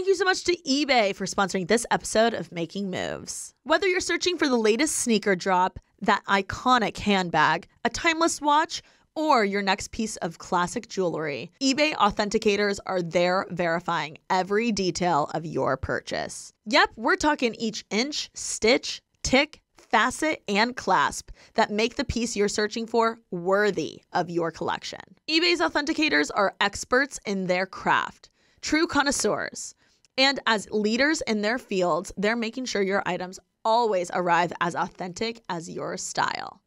thank you so much to eBay for sponsoring this episode of Making Moves. Whether you're searching for the latest sneaker drop, that iconic handbag, a timeless watch, or your next piece of classic jewelry, eBay authenticators are there verifying every detail of your purchase. Yep, we're talking each inch, stitch, tick, facet, and clasp that make the piece you're searching for worthy of your collection. eBay's authenticators are experts in their craft, true connoisseurs, and as leaders in their fields, they're making sure your items always arrive as authentic as your style.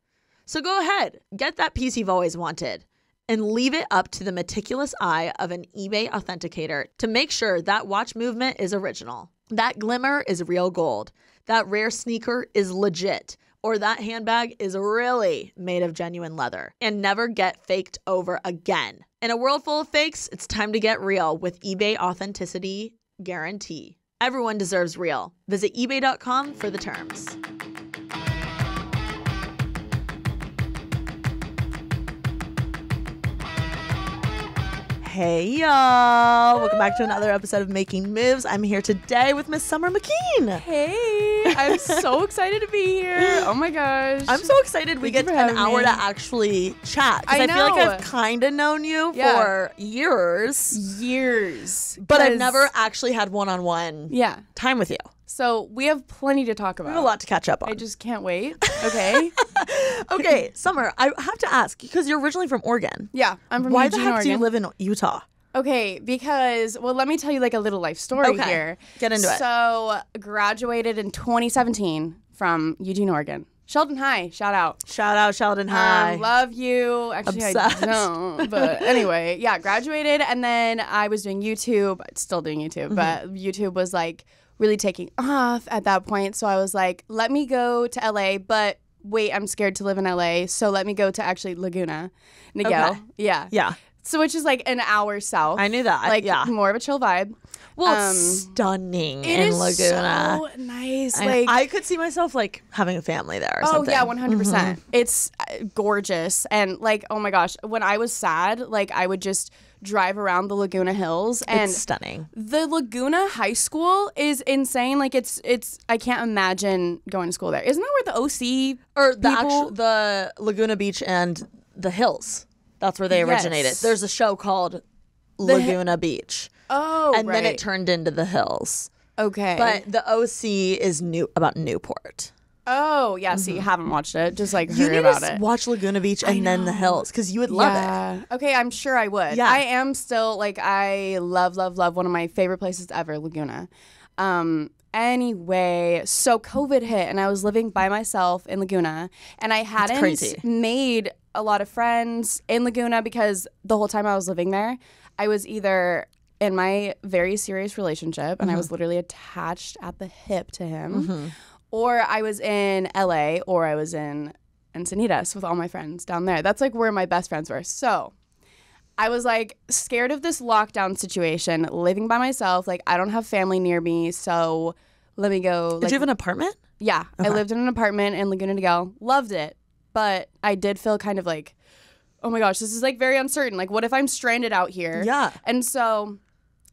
So go ahead, get that piece you've always wanted, and leave it up to the meticulous eye of an eBay authenticator to make sure that watch movement is original, that glimmer is real gold, that rare sneaker is legit, or that handbag is really made of genuine leather, and never get faked over again. In a world full of fakes, it's time to get real with eBay Authenticity Guarantee. Everyone deserves real. Visit ebay.com for the terms. Hey, y'all. Welcome back to another episode of Making Moves. I'm here today with Miss Summer Mckeen. Hey, I'm so excited to be here. Oh, my gosh. I'm so excited we get an hour to actually chat. Because I feel like I've kind of known you for years. But I've never actually had one-on-one time with you. So we have plenty to talk about. We have a lot to catch up on. I just can't wait. Okay. Okay, Summer, I have to ask, because you're originally from Oregon. Yeah, I'm from Why Eugene, the heck Oregon. do you live in Utah? Okay, because, well, let me tell you like a little life story here. Get into it. So graduated in 2017 from Eugene, Oregon. Sheldon High, shout out. Shout out, Sheldon High. Love you. Actually, Obsessed. I don't. But anyway, yeah, graduated. And then I was doing YouTube. Still doing YouTube. But YouTube was like really taking off at that point. So I was like, let me go to LA. But wait, I'm scared to live in LA. So let me go to actually Laguna Niguel. Okay. Yeah. So which is like an hour south. I knew that. Like more of a chill vibe. Well, it's stunning it in is Laguna. So nice. I could see myself like having a family there or something. Oh, yeah, 100%. It's gorgeous. And like, oh my gosh, when I was sad, like I would just drive around the Laguna Hills. And it's stunning. The Laguna High School is insane. Like it's I can't imagine going to school there. Isn't that where the OC or the Laguna Beach and the Hills? That's where they originated. There's a show called Laguna Beach. Oh, and then it turned into the Hills. Okay. But the OC is about Newport. Oh, yeah. See, haven't watched it. Just like you heard need about to it. Watch Laguna Beach and then the Hills because you would love it. Okay, I'm sure I would. Yeah. I am still like I love one of my favorite places ever, Laguna. Anyway, so COVID hit and I was living by myself in Laguna and I hadn't made a lot of friends in Laguna because the whole time I was living there, I was either in my very serious relationship and I was literally attached at the hip to him, or I was in LA or I was in Encinitas with all my friends down there. That's like where my best friends were. So I was like scared of this lockdown situation, living by myself. Like I don't have family near me, so let me go. Did you have an apartment? Yeah, I lived in an apartment in Laguna Niguel. Loved it, but I did feel kind of like, oh my gosh, this is like very uncertain. Like, what if I'm stranded out here? Yeah. And so,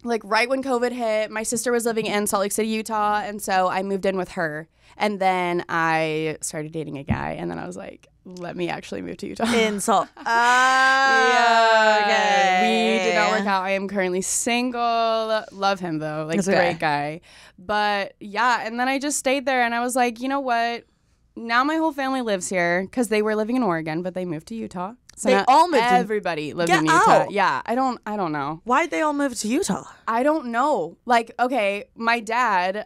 like right when COVID hit, my sister was living in Salt Lake City, Utah, and so I moved in with her. And then I started dating a guy, and then I was like, let me actually move to Utah. In Salt. Yeah. Okay. We did not work out. I am currently single. Love him, though. Like, great guy. But, yeah, and then I just stayed there, and I was like, you know what? Now my whole family lives here because they were living in Oregon, but they moved to Utah. So they all moved. Everybody lived in Utah. Out. Yeah, I don't know. Why'd they all move to Utah? I don't know. Like, okay, my dad,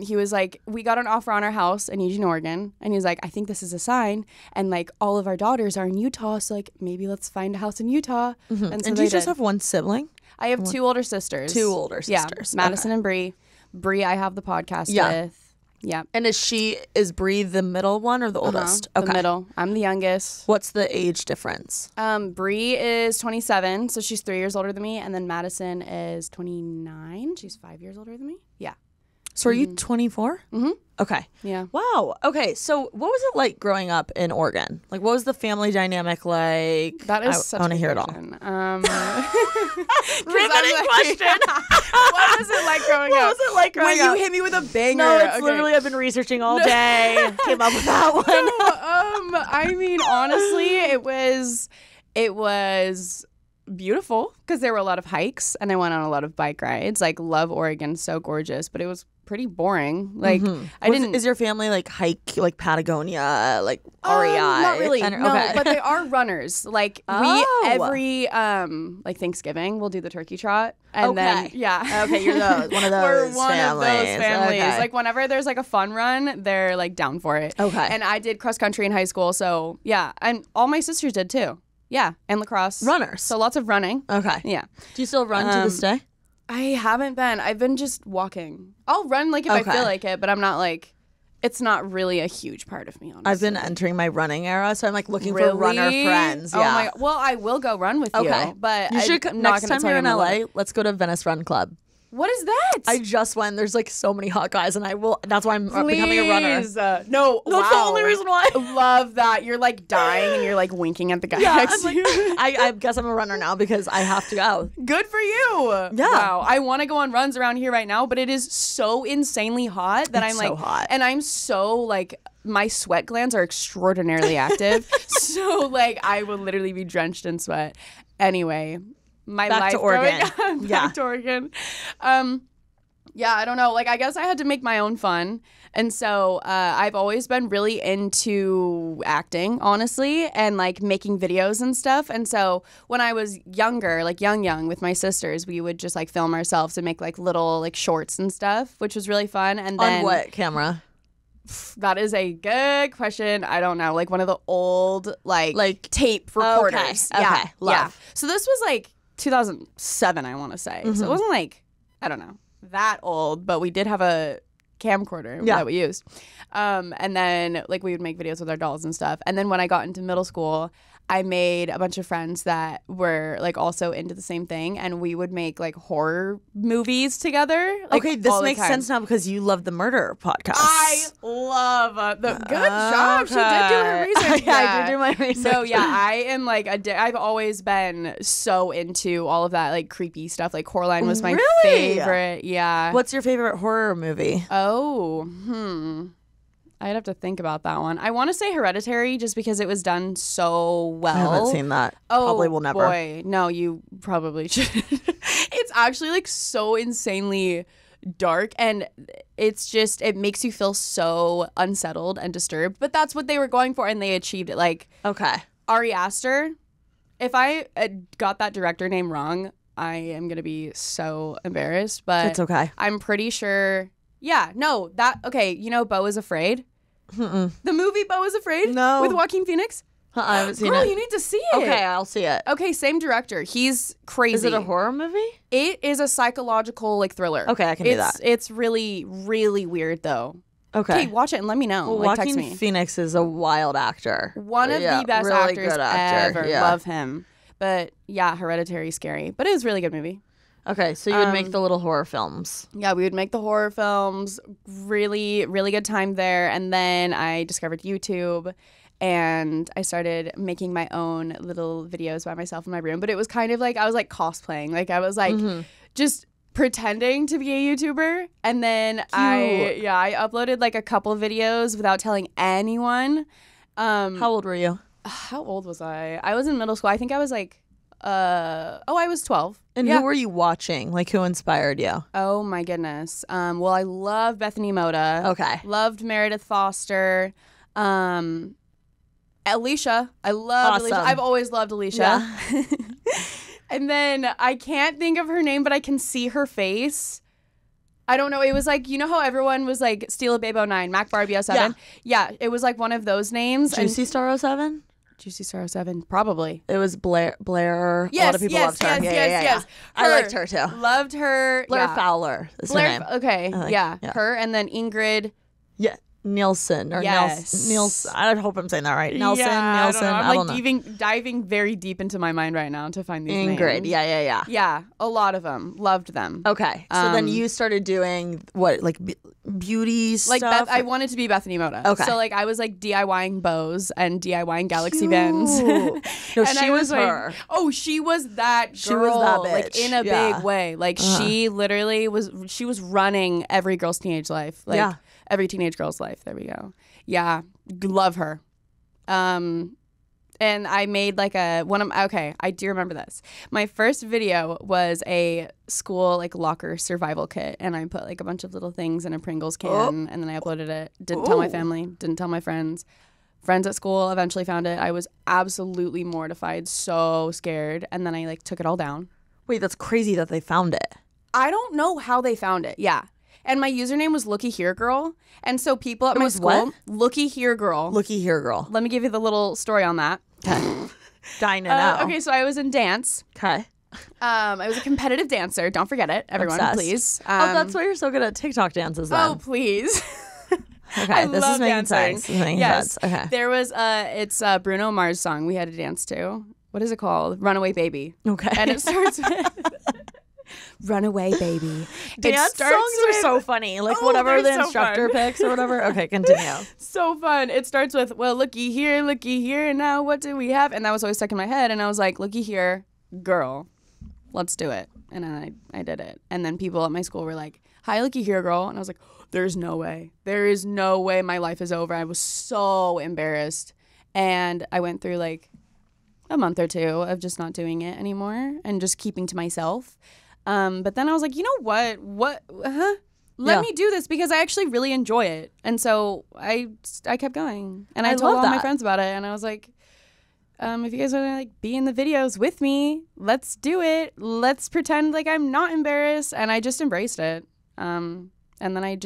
he was like, we got an offer on our house in Eugene, Oregon, and he was like, I think this is a sign, and like all of our daughters are in Utah, so like maybe let's find a house in Utah. And do you just have one sibling? I have two older sisters. Two older sisters. Yeah, Madison and Bree. Bree, I have the podcast with. Yeah. And is Bree the middle one or the oldest? The middle. I'm the youngest. What's the age difference? Bree is 27, so she's 3 years older than me. And then Madison is 29. She's 5 years older than me. Yeah. So are you 24? Mm-hmm. Okay. Yeah. Wow. Okay. So what was it like growing up in Oregon? Like, what was the family dynamic like? That is such a I want to hear it all. Riveting question. What was it like growing growing What up? was it like growing when up? you hit me with a banger? No, it's Okay. literally I've been researching all day. Came up with that one. I mean, honestly, it was beautiful because there were a lot of hikes and I went on a lot of bike rides. Like, love Oregon, so gorgeous, but it was pretty boring. Like, Is your family like hike like Patagonia, like REI? Not really. No, okay. but they are runners. Like we every like Thanksgiving we'll do the turkey trot. And then Okay, you're one of those We're one families. of those families. Okay. Like whenever there's like a fun run, they're like down for it. Okay. And I did cross country in high school, so yeah. And all my sisters did too. Yeah. And lacrosse. Runners. So lots of running. Okay. Yeah. Do you still run to this day? I haven't been. I've been just walking. I'll run like if I feel like it, but I'm not like, it's not really a huge part of me, honestly. I've been entering my running era, so I'm like looking for runner friends. Oh my, well, I will go run with you, but you should next time you're in LA, let's go to Venice Run Club. What is that? I just went. There's like so many hot guys, and that's why I'm becoming a runner. No, that's the only reason why. Love that. You're like dying and you're like winking at the guy Yeah, next to you. I guess I'm a runner now because I have to go. Good for you. Yeah. Wow. I want to go on runs around here right now, but it is so insanely hot that I'm like, so hot. And I'm so like, my sweat glands are extraordinarily active. So like, I will literally be drenched in sweat. Anyway. My back life to Oregon. Back to Oregon. Yeah, I don't know. Like, I guess I had to make my own fun. And so I've always been really into acting, honestly, and like making videos and stuff. And so when I was younger, like young with my sisters, we would just like film ourselves and make like little like shorts and stuff, which was really fun. And then on what camera? That is a good question. I don't know. Like one of the old like tape recorders. Okay. Yeah. Love. Yeah. So this was like 2007, I want to say. So it wasn't like, I don't know, that old, but we did have a camcorder that we used. And then like we would make videos with our dolls and stuff. And then when I got into middle school, I made a bunch of friends that were like also into the same thing, and we would make like horror movies together. Like, okay, this makes sense now because you love the murder podcast. I love the good job. She did do her research. Yeah, I did do my research. So yeah, I am like I've always been so into all of that like creepy stuff. Like Coraline was my favorite. Yeah. What's your favorite horror movie? I'd have to think about that one. I want to say Hereditary just because it was done so well. I haven't seen that. Oh, probably will never. Boy. No, you probably should. It's actually like so insanely dark, and it's just, it makes you feel so unsettled and disturbed. But that's what they were going for, and they achieved it. Like, okay, Ari Aster, if I got that director name wrong, I am going to be so embarrassed. But it's okay. I'm pretty sure. Yeah, no, okay, you know Beau is Afraid? The movie Beau is Afraid? No. With Joaquin Phoenix? I haven't seen Girl, it. you need to see it. Okay, I'll see it. Okay, same director. He's crazy. Is it a horror movie? It is a psychological like thriller. Okay, I can do that. It's really, really weird though. Okay, watch it and let me know. Well, like, text Joaquin me. Phoenix is a wild actor. One of the best really actors good actor. ever. Yeah. Love him. But yeah, Hereditary is scary. But it was a really good movie. Okay, so you would make the little horror films. Yeah, we would make the horror films. Really, really good time there. And then I discovered YouTube, and I started making my own little videos by myself in my room. But it was kind of like I was like cosplaying. Like I was like just pretending to be a YouTuber. And then I uploaded like a couple videos without telling anyone. How old were you? How old was I? I was in middle school. I think I was like I was 12. And who were you watching? Like, who inspired you? Oh, my goodness. Well, I love Bethany Moda. Okay. Loved Meredith Foster. Alicia. I love Alicia. I've always loved Alicia. Yeah. And then I can't think of her name, but I can see her face. I don't know. It was like, you know how everyone was like Steal a Babe 09, Mac Barbie 07? Yeah, it was like one of those names. Juicy Star 07? Juicy Star 07, probably. It was Blair. Yes, a lot of people loved her. Yes. I liked her too. Loved her. Blair Fowler is her name. Okay, her. Her, and then Ingrid. Yeah. Nielsen or Yes. Nielsen. I hope I'm saying that right. Nielsen, Yeah, Nielsen. I don't know. I I'm don't know. diving very deep into my mind right now to find these Ingrid. names. Yeah. Yeah, a lot of them. Loved them. Okay. So then you started doing what, like beauty stuff? Like I wanted to be Bethany Moda. Okay. So like I was like DIYing bows and DIYing Galaxy bands. No, and she was her. Oh, she was that girl. She was that bitch. Like in a big way. Like she literally was running every girl's teenage life. Like every teenage girl's life. There we go. Yeah. Love her. And I made like I do remember this. My first video was a school like locker survival kit, and I put like a bunch of little things in a Pringles can, and then I uploaded it. Didn't tell my family, didn't tell my friends. Friends at school eventually found it. I was absolutely mortified, so scared, and then I like took it all down. Wait, that's crazy that they found it. I don't know how they found it. Yeah. And my username was Looky Here Girl. And so people at my school, what? Looky Here Girl. Looky here, girl. Let me give you the little story on that. Dying to know. Okay, so I was in dance. Okay. I was a competitive dancer. Don't forget it, everyone, Obsessed. please. That's why you're so good at TikTok dances then. Oh, please. Okay, this love is making dancing. sense. This is making Yes. sense. Okay. There was it's Bruno Mars song we had to dance to. What is it called? Runaway Baby. Okay. And it starts with Runaway Baby. Dance songs are so funny. Like whatever the instructor picks or whatever. Okay, continue. So fun. It starts with, well, looky here, now what do we have? And that was always stuck in my head. And I was like, looky here, girl, let's do it. And then I did it. And then people at my school were like, hi, looky here, girl. And I was like, there's no way. There is no way my life is over. I was so embarrassed. And I went through like a month or two of just not doing it anymore and just keeping to myself. But then I was like, you know what? Let me do this because I actually really enjoy it. And so I kept going. And I told all my friends about it. And I was like, if you guys want to like be in the videos with me, let's do it. Let's pretend like I'm not embarrassed. And I just embraced it. And then I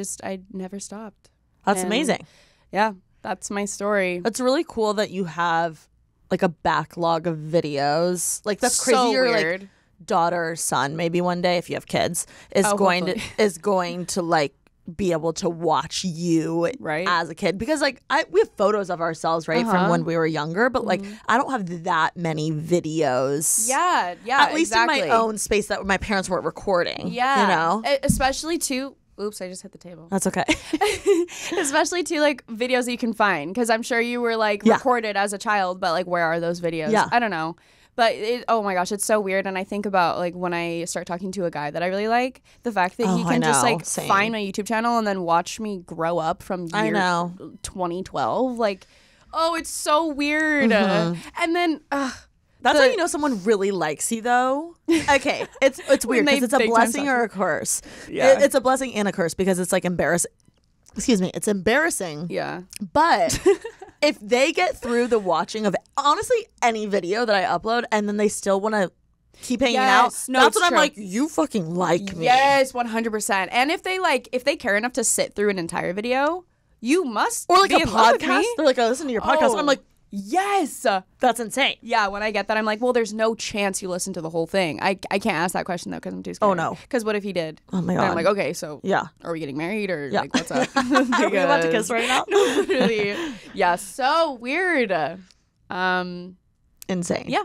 never stopped. That's amazing. Yeah, that's my story. It's really cool that you have like a backlog of videos. Like that's crazy. So Your weird. like daughter or son, maybe one day if you have kids, is going to like be able to watch you as a kid, because like we have photos of ourselves from when we were younger, but like I don't have that many videos. Yeah, at least in my own space that my parents weren't recording. Yeah, you know, especially too. Oops, I just hit the table. That's okay. Especially too like videos that you can find, because I'm sure you were like recorded as a child, but like where are those videos? Yeah, I don't know. But oh my gosh, it's so weird. And I think about like when I start talking to a guy that I really like, the fact that he can just like find my YouTube channel and then watch me grow up from year 2012. Like, oh, it's so weird. And then that's how you know someone really likes you, though. Okay, it's weird because it's a blessing or a curse. Yeah, it's a blessing and a curse because it's like embarrassing. Excuse me, it's embarrassing. Yeah, but if they get through the watching of honestly any video that I upload and then they still want to keep hanging out, that's when I'm like, you fucking like me. Yes, 100%. And if they care enough to sit through an entire video, you must or like be a in love with podcast. me. They're like, I listen to your podcast. I'm like, yes, that's insane. Yeah, when I get that, I'm like, well, there's no chance you listen to the whole thing. I can't ask that question though because I'm too scared. Oh no, because what if he did? Oh my god. And I'm like, okay, so are we getting married or like what's up? Are we about to kiss right now? No, literally. Yeah, so weird. Insane. Yeah.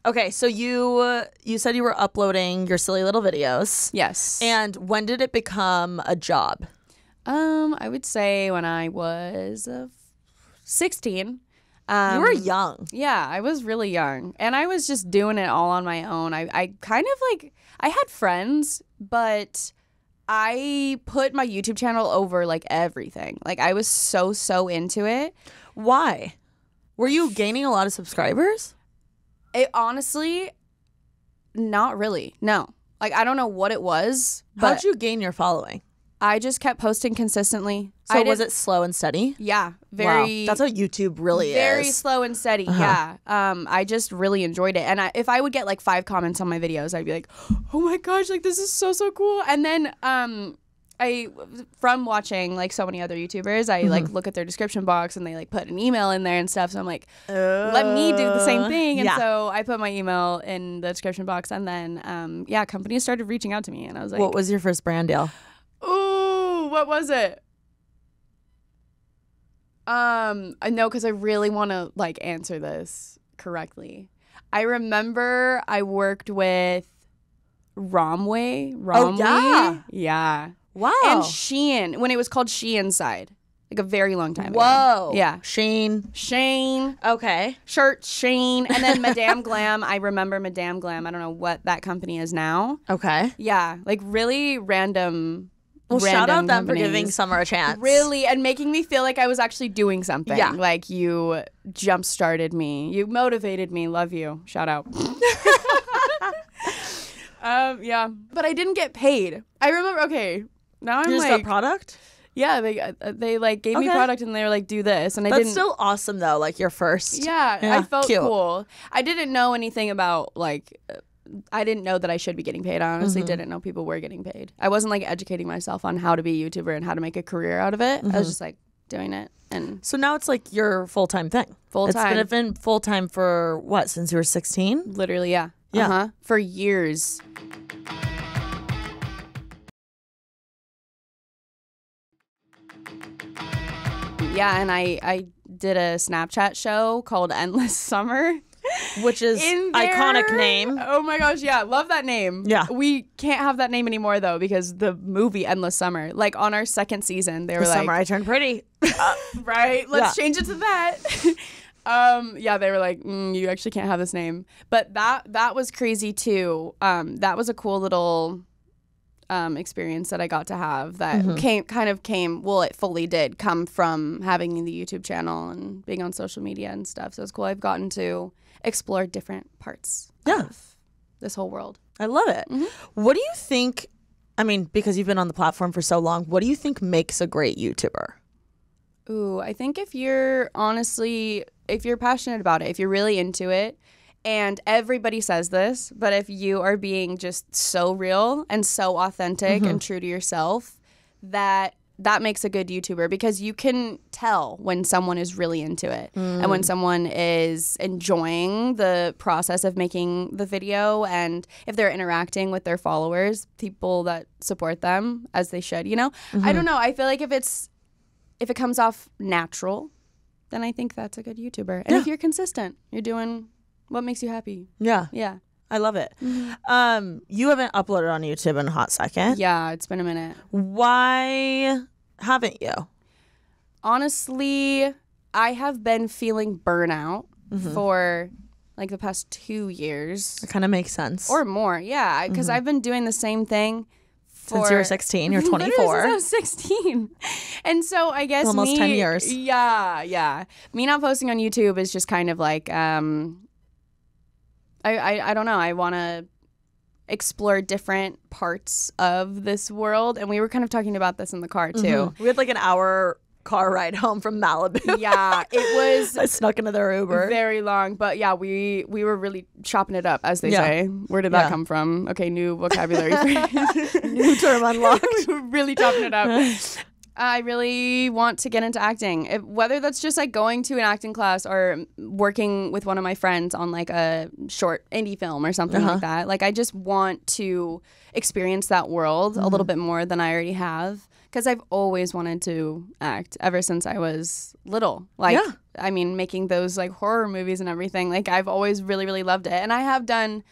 Okay, so you said you were uploading your silly little videos. Yes. And when did it become a job? I would say when I was 16. You were young. Yeah, I was really young. And I was just doing it all on my own. I kind of like, I had friends, but I put my YouTube channel over like everything. Like I was so into it. Why? Were you gaining a lot of subscribers? It honestly, not really. No. Like I don't know what it was. How'd you gain your following? I just kept posting consistently. So was it slow and steady? Yeah, very. Wow. That's how YouTube really very slow and steady. Yeah, I just really enjoyed it. And if I would get like 5 comments on my videos, I'd be like, "Oh my gosh, like this is so cool." And then I from watching like so many other YouTubers, I like look at their description box and they like put an email in there and stuff. So I'm like, let me do the same thing. And so I put my email in the description box, and then companies started reaching out to me, and I was like, what was your first brand deal? Ooh, what was it? I know, because I really want to like answer this correctly. I remember I worked with Romway. Oh, yeah. Yeah. Wow. And Shein, when it was called Shein Side. Like a very long time ago. Whoa. Yeah. Shane. Okay. Shirt, Shane. And then Madame Glam. I remember Madame Glam. I don't know what that company is now. Okay. Yeah. Like really random. Well, shout out them companies. for giving Summer a chance. Really. And making me feel like I was actually doing something. Yeah. Like you jump-started me. You motivated me. Love you. Shout out. Yeah. But I didn't get paid. I remember, okay. Now I'm you just like. got product? Yeah, they like gave me product and they were like, do this, and That's still awesome though. Like your first. Yeah, I felt cute. cool. I didn't know anything about like. I didn't know that I should be getting paid. I honestly didn't know people were getting paid. I wasn't like educating myself on how to be a YouTuber and how to make a career out of it. I was just like doing it, and so now it's like your full-time thing. Full-time. It's been full-time for what, since you were 16? Literally, yeah. Yeah. For years. Yeah, and I did a Snapchat show called Endless Summer. Which is iconic name. Oh my gosh, yeah, love that name. Yeah. We can't have that name anymore though, because the movie Endless Summer, like on our second season, they were like, Summer I Turned Pretty. right, let's change it to that. Yeah, they were like, you actually can't have this name. But that was crazy too. That was a cool little experience that I got to have that it fully did come from having the YouTube channel and being on social media and stuff. So it's cool. I've gotten to explore different parts of this whole world. I love it. What do you think, I mean, because you've been on the platform for so long, what do you think makes a great YouTuber? Ooh, I think if you're passionate about it, if you're really into it, and everybody says this, but if you are being just so real and so authentic and true to yourself, that makes a good YouTuber, because you can tell when someone is really into it and when someone is enjoying the process of making the video, and if they're interacting with their followers, people that support them as they should, you know? I don't know. I feel like if it comes off natural, then I think that's a good YouTuber. And if you're consistent, you're doing what makes you happy. Yeah. Yeah. I love it. You haven't uploaded on YouTube in a hot second. Yeah, it's been a minute. Why haven't you? Honestly, I have been feeling burnout for like the past 2 years. It kind of makes sense. Or more, yeah. Because I've been doing the same thing since you were 16. You're 24. Since I was 16. And so I guess almost 10 years. Yeah. Me not posting on YouTube is just kind of like... I don't know. I want to explore different parts of this world. And we were kind of talking about this in the car, too. We had like an hour car ride home from Malibu. Yeah, it was... I snuck into their Uber. Very long. But yeah, we were really chopping it up, as they say. Where did that come from? Okay, new vocabulary phrase. New term unlocked. We were really chopping it up. I really want to get into acting, whether that's just like going to an acting class or working with one of my friends on like a short indie film or something like that. Like I just want to experience that world a little bit more than I already have, because I've always wanted to act ever since I was little. Like, I mean, making those like horror movies and everything, like I've always really, really loved it. And I have done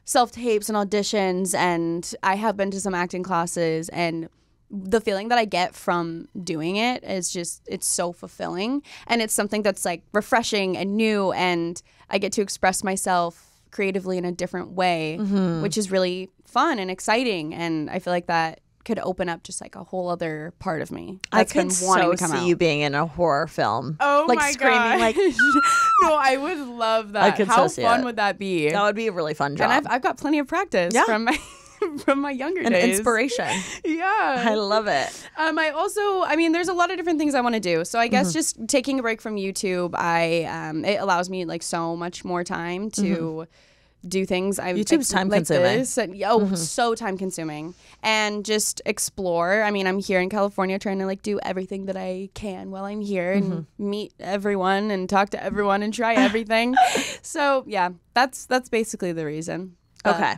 self-tapes and auditions, and I have been to some acting classes, and the feeling that I get from doing it is just, it's so fulfilling. And it's something that's like refreshing and new, and I get to express myself creatively in a different way, which is really fun and exciting. And I feel like that could open up just like a whole other part of me. I could so see you being in a horror film. Oh like my screaming, God. like no, I would love that. I could How so see fun it. would that be? That would be a really fun job. And I've got plenty of practice from my younger and days. Inspiration. Yeah. I love it. I mean, there's a lot of different things I want to do. So I guess just taking a break from YouTube, it allows me like so much more time to do things. YouTube's time like consuming. This and, so time consuming. And just explore. I mean, I'm here in California trying to like do everything that I can while I'm here and meet everyone and talk to everyone and try everything. So yeah, that's basically the reason. Okay.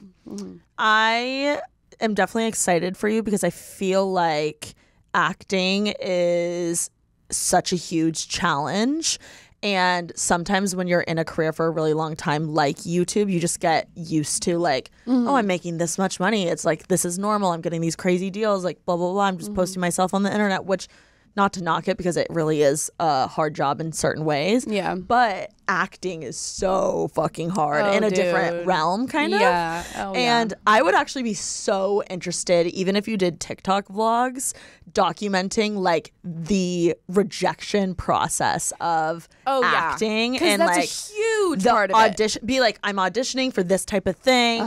I am definitely excited for you, because I feel like acting is such a huge challenge. And sometimes when you're in a career for a really long time, like YouTube, you just get used to like, oh, I'm making this much money. It's like, this is normal. I'm getting these crazy deals, like blah, blah, blah. I'm just posting myself on the internet, which not to knock it because it really is a hard job in certain ways. Yeah. But acting is so fucking hard in a different realm, kind of. Yeah. Oh, and I would actually be so interested, even if you did TikTok vlogs, documenting like the rejection process of acting and that's like a huge part of audition. Be like, I'm auditioning for this type of thing.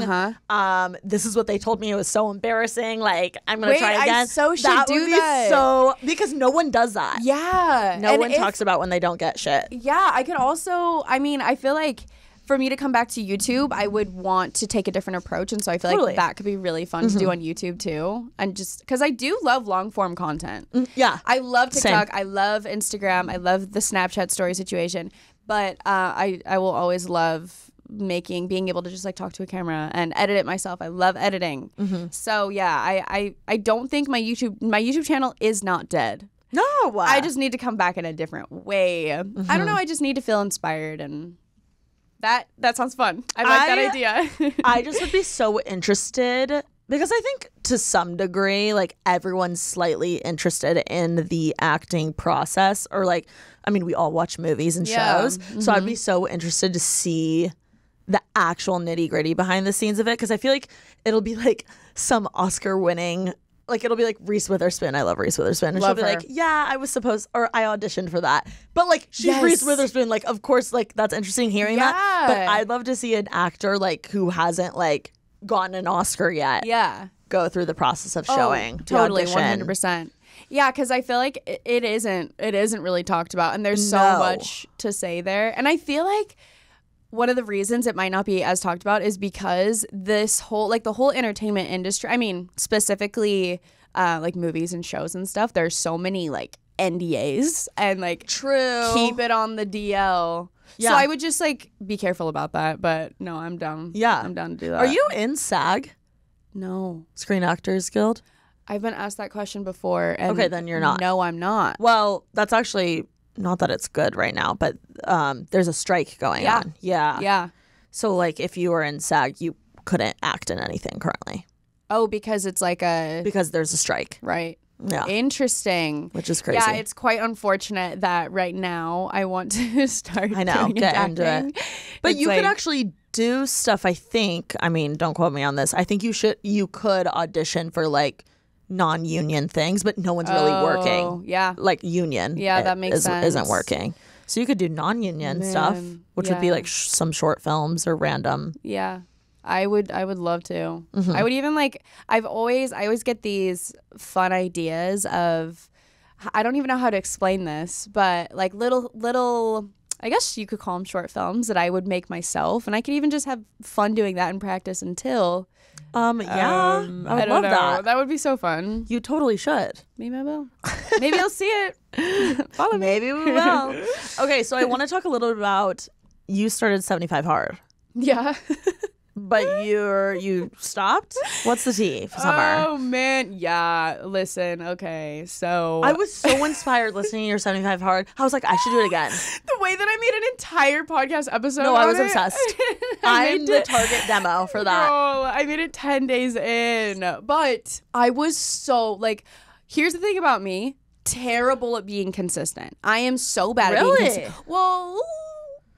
This is what they told me. It was so embarrassing. Like, I'm gonna try again. I so should do that. So because no one does that. Yeah. No one talks about when they don't get shit. Yeah, I could also. I mean, I feel like for me to come back to YouTube, I would want to take a different approach. And so I feel like that could be really fun to do on YouTube too. And just because I do love long form content. Yeah. I love TikTok. Same. I love Instagram. I love the Snapchat story situation. But I will always love being able to just like talk to a camera and edit it myself. I love editing. So yeah, I don't think my YouTube channel is not dead. No. I just need to come back in a different way. I don't know. I just need to feel inspired, and that sounds fun. I like that idea. I just would be so interested because I think to some degree, like everyone's slightly interested in the acting process, or like, I mean, we all watch movies and shows. So I'd be so interested to see the actual nitty gritty behind the scenes of it, because I feel like it'll be like some Oscar winning. Like, it'll be like Reese Witherspoon. I love Reese Witherspoon. And she'll be like, yeah, I auditioned for that. But, like, she's Reese Witherspoon. Like, of course, like, that's interesting hearing that. But I'd love to see an actor, like, who hasn't, like, gotten an Oscar yet. Yeah. Go through the process of showing. Totally, 100%. Yeah, because I feel like it isn't really talked about. And there's so much to say there. And I feel like one of the reasons it might not be as talked about is because this whole, like the whole entertainment industry, I mean, specifically like movies and shows and stuff, there's so many like NDAs and like keep it on the DL. Yeah. So I would just like be careful about that. But no, I'm down. Yeah. I'm down to do that. Are you in SAG? No. Screen Actors Guild? I've been asked that question before. And okay, then you're not. No, I'm not. Well, that's actually... not that it's good right now, but there's a strike going on. Yeah. So, like, if you were in SAG, you couldn't act in anything currently. Oh, because it's like because there's a strike. Right. Yeah. Interesting. Which is crazy. Yeah, it's quite unfortunate that right now I want to start get into it. But it's you could actually do stuff, I think. I mean, don't quote me on this. I think you could audition for, like, non-union things, but no one's really working. Yeah. Like union. Yeah, that makes sense. Isn't working. So you could do non-union stuff, which would be like some short films or random. Yeah. I would love to. I would even like I always get these fun ideas of, I don't even know how to explain this, but like little I guess you could call them short films that I would make myself, and I could even just have fun doing that in practice until I would love that. That would be so fun. You totally should. Maybe I will. Maybe I'll see it. Follow me. Maybe we will. Okay, so I want to talk a little bit about, you started 75 Hard. Yeah. But you stopped? What's the tea for summer? Oh, man. Yeah. Listen. Okay. So I was so inspired listening to your 75 Hard. I was like, I should do it again. The way that I made an entire podcast episode. No, I was obsessed. I'm the target demo for that. Girl, I made it 10 days in. But I was so like, here's the thing about me. Terrible at being consistent. I am so bad at being consistent. Well,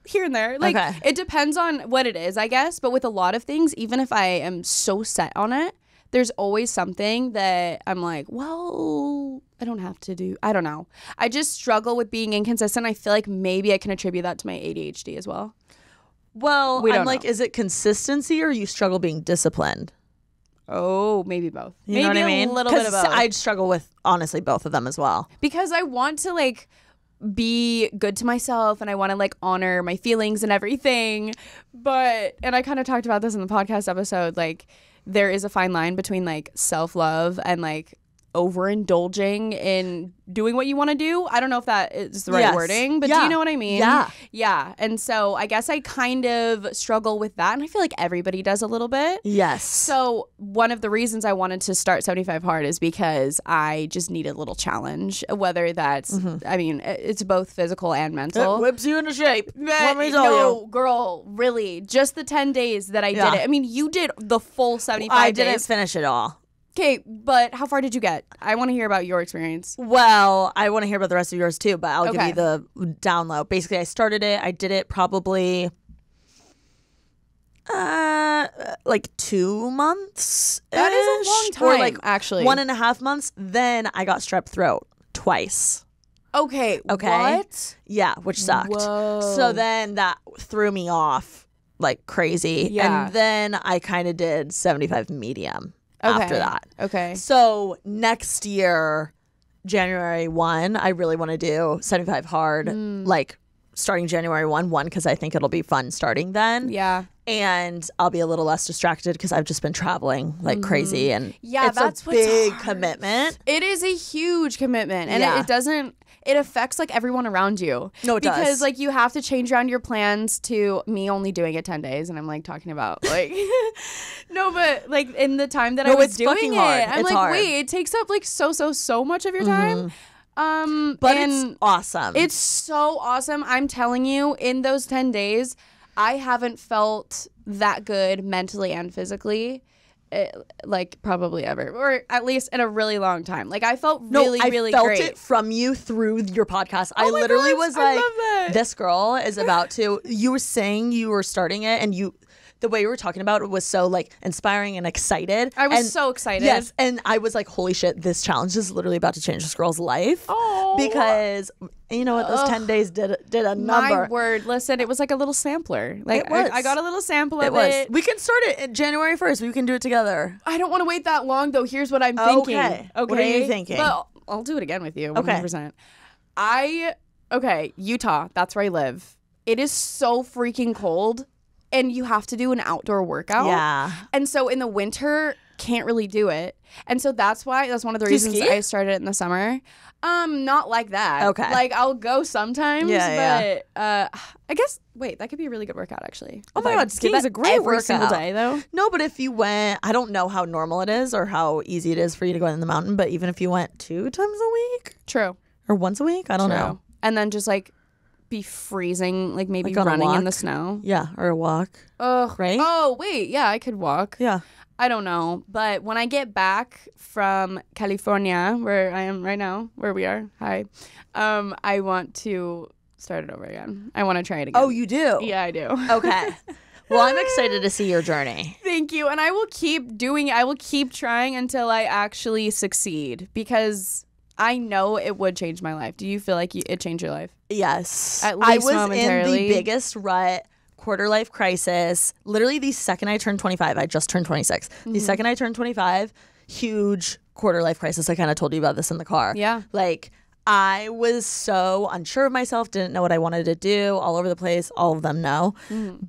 here and there. Like, it depends on what it is, I guess. But with a lot of things, even if I am so set on it, there's always something that I'm like, well, I don't have to do. I don't know. I just struggle with being inconsistent. I feel like maybe I can attribute that to my ADHD as well. Well, I'm like, is it consistency or you struggle being disciplined? Oh, maybe both. You know what I mean? A little bit of both. I'd struggle with, honestly, both of them as well. Because I want to, like, be good to myself and I want to like honor my feelings and everything, and I kind of talked about this in the podcast episode, like there is a fine line between like self-love and like overindulging in doing what you want to do. I don't know if that is the right wording, but do you know what I mean? Yeah. And so I guess I kind of struggle with that, and I feel like everybody does a little bit. Yes. So one of the reasons I wanted to start 75 Hard is because I just need a little challenge, whether that's, I mean, it's both physical and mental. It whips you into shape. Let me tell you. Girl, really. Just the 10 days that I did it. I mean, you did the full 75 days. I didn't finish it all. Okay, but how far did you get? I want to hear about your experience. Well, I want to hear about the rest of yours too, but I'll give you the down low. Basically, I started it. I did it probably like 2 months. That is a long time, or like actually. 1.5 months. Then I got strep throat twice. Okay. What? Yeah, which sucked. Whoa. So then that threw me off like crazy. Yeah. And then I kind of did 75 medium. After that. Okay. So next year, January 1, I really want to do 75 hard, like starting January 1, because I think it'll be fun starting then. Yeah. And I'll be a little less distracted because I've just been traveling like crazy. And that's a big commitment. It is a huge commitment. And it doesn't, it affects like everyone around you. No, it does. Because like you have to change around your plans to me only doing it 10 days. And I'm like talking about like, no, but like in the time that I was doing it, I'm like, hard. wait, it takes up like so much of your time. But it's awesome. It's so awesome. I'm telling you, in those 10 days, I haven't felt that good mentally and physically, like probably ever, or at least in a really long time. Like I felt really great. I felt it from you through your podcast. I literally was like, this girl is about to. You were saying you were starting it, and the way you were talking about it was so like inspiring and excited. I was so excited. Yes, and I was like, holy shit, this challenge is literally about to change this girl's life. Oh, because you know what, those 10 days did a number. My word, listen, it was like a little sampler. Like I got a little sample of it. We can start it January 1st. We can do it together. I don't want to wait that long though. Here's what I'm thinking. Okay. What are you thinking? But I'll do it again with you. 100%. Utah. That's where I live. It is so freaking cold. And you have to do an outdoor workout. Yeah. And so in the winter, can't really do it. And so that's one of the reasons I started it in the summer. Not like that. Okay. Like I'll go sometimes, but I guess that could be a really good workout actually. Oh my God, skiing is a great workout. Every single day though. No, but if you went, I don't know how normal it is or how easy it is for you to go in the mountain, but even if you went 2 times a week. True. Or once a week, I don't know. And then just like be freezing, like maybe like running in the snow. Yeah, or a walk. Right? Oh, wait. Yeah, I could walk. Yeah. I don't know. But when I get back from California, where I am right now, where we are, I want to start it over again. I want to try it again. Oh, you do? Yeah, I do. Okay. Well, I'm excited to see your journey. Thank you. And I will keep doing it. I will keep trying until I actually succeed because I know it would change my life. Do you feel like it changed your life? Yes. At least momentarily. I was in the biggest rut, quarter life crisis. Literally the second I turned 25, I just turned 26. The second I turned 25, huge quarter life crisis. I kind of told you about this in the car. Yeah. Like I was so unsure of myself, didn't know what I wanted to do, all over the place. All of them know.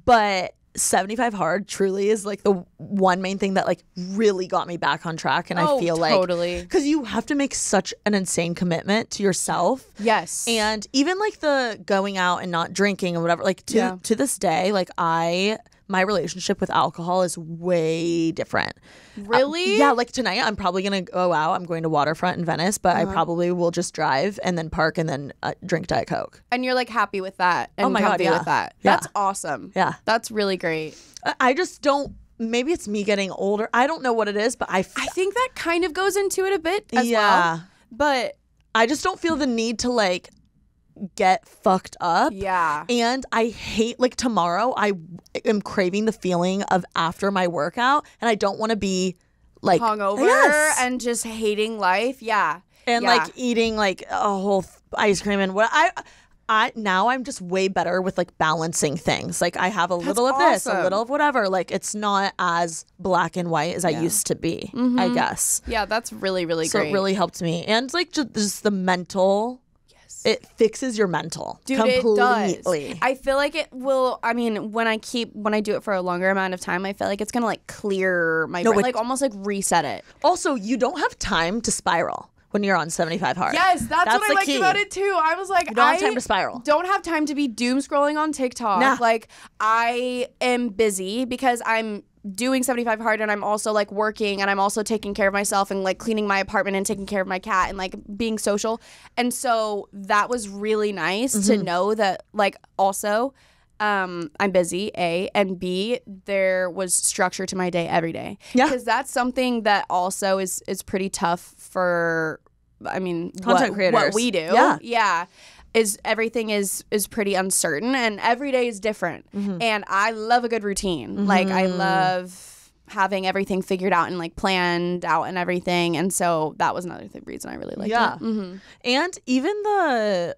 But 75 hard truly is like the one main thing that like really got me back on track. And I feel totally. Because you have to make such an insane commitment to yourself. Yes. And even like the going out and not drinking and whatever, like to this day, like my relationship with alcohol is way different. Really? Yeah, like tonight I'm probably going to go out. I'm going to Waterfront in Venice, but I probably will just drive and then park and then drink Diet Coke. And you're like happy with that and oh my God, with that. Yeah. That's awesome. Yeah. That's really great. I just don't, maybe it's me getting older. I don't know what it is, but I think that kind of goes into it a bit as well. But I just don't feel the need to like get fucked up. Yeah. And I hate, like tomorrow I am craving the feeling of after my workout and I don't want to be like hungover and just hating life. Yeah. And like eating like a whole ice cream and what I now I'm just way better with like balancing things. Like I have a little of this, a little of whatever. Like it's not as black and white as I used to be, I guess. Yeah, that's really, really so great. So it really helped me. And like just the mental It fixes your mental. Dude, completely. it does. I feel like it will. I mean, when I do it for a longer amount of time, I feel like it's gonna like clear my brain, like almost like reset it. Also, you don't have time to spiral when you're on 75 hard. Yes, that's what I liked about it too. I was like, you don't have time to spiral. Don't have time to be doom scrolling on TikTok. Nah. Like, I am busy because I'm doing 75 hard and I'm also like working and I'm also taking care of myself and like cleaning my apartment and taking care of my cat and like being social. And so that was really nice to know that like also I'm busy, A, and B, there was structure to my day every day. Yeah. Because that's something that also is pretty tough for, I mean, content creators. What we do. Yeah. Yeah. Everything is pretty uncertain and every day is different. And I love a good routine. Like I love having everything figured out and like planned out and everything. And so that was another reason I really liked it. And even the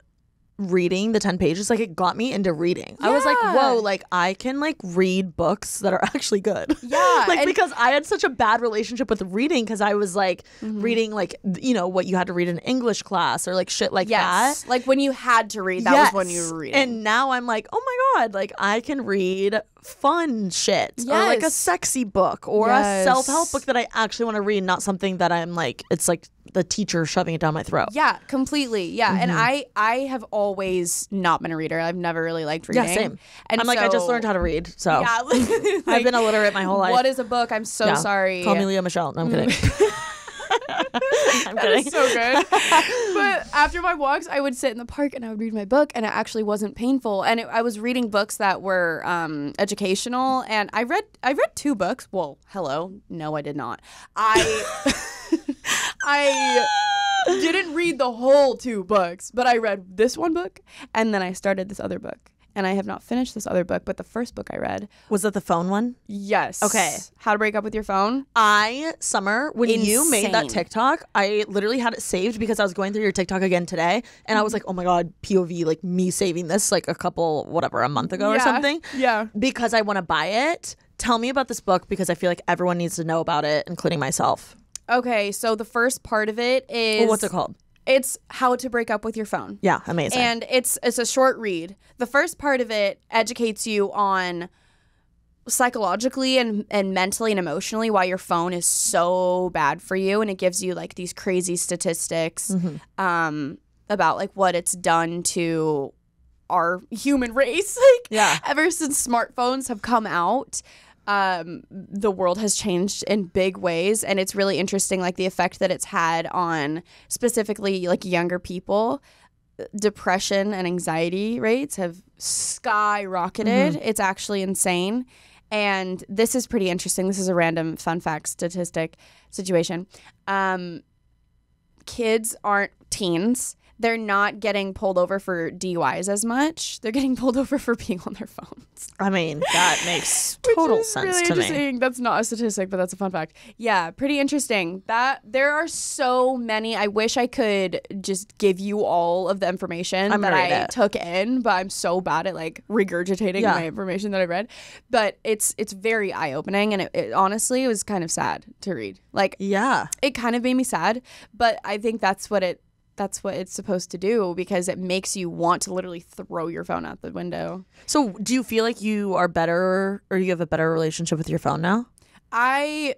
reading the 10 pages, like it got me into reading. I was like, whoa, like I can like read books that are actually good. Yeah. Like because I had such a bad relationship with reading because I was like reading like, you know, what you had to read in English class or like shit like that. Like when you had to read, that was when you were reading. And now I'm like, oh my God, like I can read fun shit or like a sexy book or a self-help book that I actually want to read, not something that I'm like, it's like the teacher shoving it down my throat. Yeah, completely. Yeah. And I have always not been a reader. I've never really liked reading. Yeah, same. And I'm like, I just learned how to read. So yeah, like, I've been illiterate my whole life. What is a book? I'm so sorry. Call me Leah Michelle. No, I'm kidding. I'm kidding. That is so good. But after my walks, I would sit in the park and I would read my book, and it actually wasn't painful. And I was reading books that were educational, and I read 2 books. Well, hello, no, I did not. I didn't read the whole 2 books, but I read this one book, and then I started this other book. And I have not finished this other book, but the first book I read. Was that the phone one? Yes. Okay. How to Break Up With Your Phone. Summer, when you made that TikTok, I literally had it saved because I was going through your TikTok again today. And I was like, oh my God, POV, like me saving this like a month ago or something. Yeah. Because I want to buy it. Tell me about this book because I feel like everyone needs to know about it, including myself. Okay. So the first part of it is. Well, what's it called? It's How to Break Up With Your Phone. Yeah, amazing. And it's a short read. The first part of it educates you on psychologically and mentally and emotionally why your phone is so bad for you. And it gives you like these crazy statistics about like what it's done to our human race. Ever since smartphones have come out, the world has changed in big ways, and it's really interesting, like the effect that it's had on specifically like younger people. Depression and anxiety rates have skyrocketed. It's actually insane. And this is pretty interesting. This is a random fun fact statistic situation. Kids aren't teens. They're not getting pulled over for DUIs as much. They're getting pulled over for being on their phones. I mean, that makes total sense really to interesting. me. That's not a statistic, but that's a fun fact. Yeah, pretty interesting. That there are so many. I wish I could just give you all of the information that I took in, but I'm so bad at like regurgitating my information that I read. But it's very eye-opening, and it honestly was kind of sad to read. Like, it kind of made me sad, but I think that's what it's supposed to do, because it makes you want to literally throw your phone out the window. So do you feel like you are better, or you have a better relationship with your phone now? I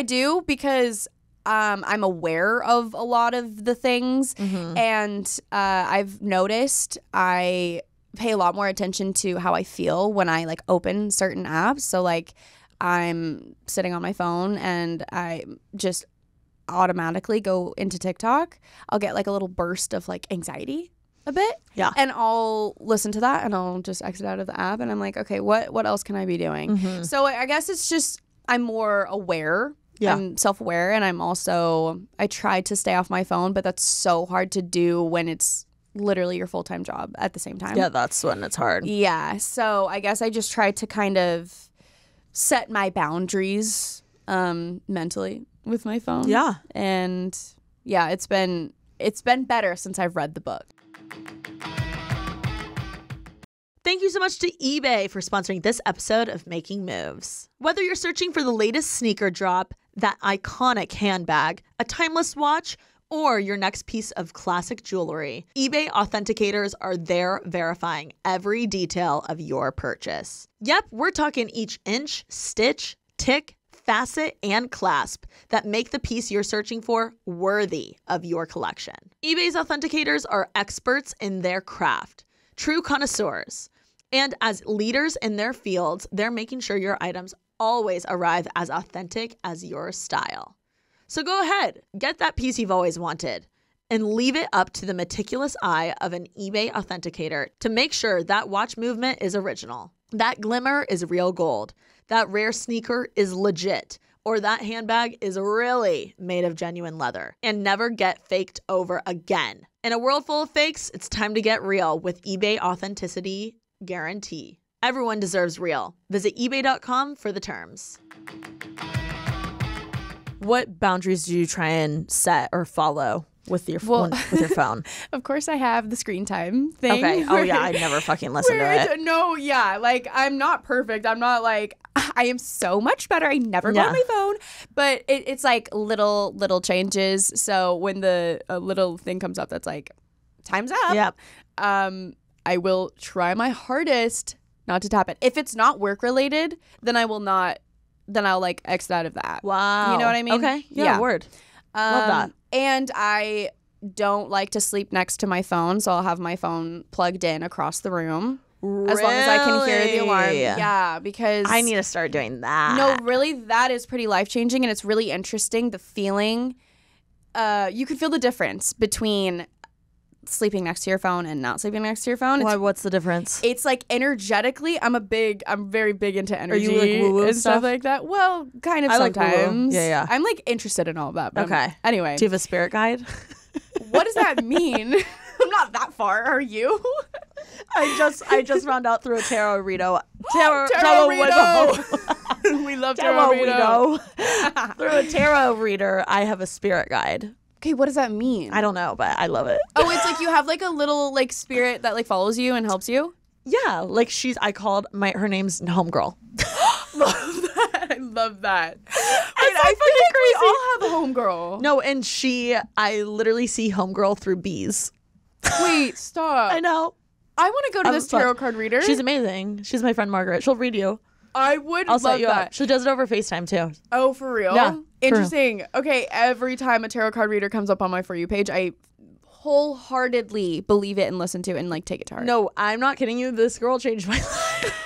do, because I'm aware of a lot of the things, and I've noticed I pay a lot more attention to how I feel when I like open certain apps. So like I'm sitting on my phone and I just automatically go into TikTok. I'll get like a little burst of like anxiety a bit. Yeah. And I'll listen to that and I'll just exit out of the app and I'm like, okay, what else can I be doing? So I guess it's just I'm more aware. Yeah. I'm self-aware, and I try to stay off my phone, but that's so hard to do when it's literally your full-time job at the same time. Yeah, that's when it's hard. Yeah. So I guess I just try to kind of set my boundaries mentally with my phone. Yeah. And yeah, it's been better since I've read the book. Thank you so much to eBay for sponsoring this episode of Making Moves. Whether you're searching for the latest sneaker drop, that iconic handbag, a timeless watch, or your next piece of classic jewelry, eBay authenticators are there verifying every detail of your purchase. Yep, we're talking each inch, stitch, tick, facet, and clasp that make the piece you're searching for worthy of your collection. eBay's authenticators are experts in their craft, true connoisseurs. And as leaders in their fields, they're making sure your items always arrive as authentic as your style. So go ahead, get that piece you've always wanted and leave it up to the meticulous eye of an eBay authenticator to make sure that watch movement is original, that glimmer is real gold, that rare sneaker is legit, or that handbag is really made of genuine leather, and never get faked over again. In a world full of fakes, it's time to get real with eBay Authenticity Guarantee. Everyone deserves real. Visit ebay.com for the terms. What boundaries do you try and set or follow with your phone? Of course, I have the screen time thing. Okay. Oh yeah, I never fucking listen to it. No, yeah, like I'm not perfect. I'm not like I am so much better. I never go on my phone, but it's like little changes. So when the little thing comes up, that's like time's up. Yep. I will try my hardest not to tap it. If it's not work related, then I will not. Then I'll like exit out of the app. Wow. You know what I mean? Okay. Yeah. Word. Love that. And I don't like to sleep next to my phone, so I'll have my phone plugged in across the room. Really? As long as I can hear the alarm. Yeah, because I need to start doing that. No, really, that is pretty life-changing, and it's really interesting, the feeling. You can feel the difference between sleeping next to your phone and not sleeping next to your phone. Why? What's the difference? It's like energetically, I'm very big into energy. Are you like woo-woo and stuff like that? Well, kind of I sometimes. like woo-woo. Yeah. I'm like interested in all of that. But okay. Anyway. Do you have a spirit guide? What does that mean? I'm not that far. Are you? I just found out through a tarot reader. Tarot reader. We love tarot reader. Through a tarot reader, I have a spirit guide. Okay, what does that mean? I don't know, but I love it. Oh, it's like you have like a little like spirit that like follows you and helps you? Yeah, like her name's Homegirl. Love that. I love that. I feel like we all have a homegirl. No, and I literally see Homegirl through bees. Wait, stop. I know. I want to go to this tarot card reader. She's amazing. She's my friend Margaret. She'll read you. I would I'll love set you that. Up. She does it over FaceTime too. Oh, for real? Yeah. Interesting. Okay, every time a tarot card reader comes up on my For You page, I wholeheartedly believe it and listen to it and like take it to heart. No, I'm not kidding you. This girl changed my life.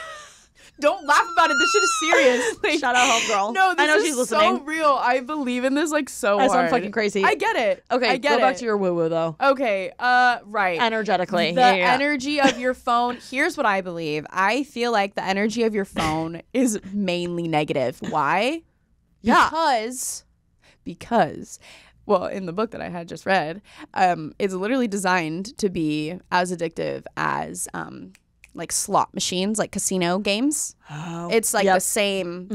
Don't laugh about it. This shit is serious. Like, shout out Homegirl. No, this I know is she's listening. so real. I believe in this like so hard. I sound fucking crazy. I get it. Okay, I get go back to your woo-woo though. Okay, right. Energetically. The energy of your phone. Here's what I believe. I feel like the energy of your phone is mainly negative. Why? Yeah. Because well, in the book that I had just read, it's literally designed to be as addictive as like slot machines, like casino games. Oh, it's like the same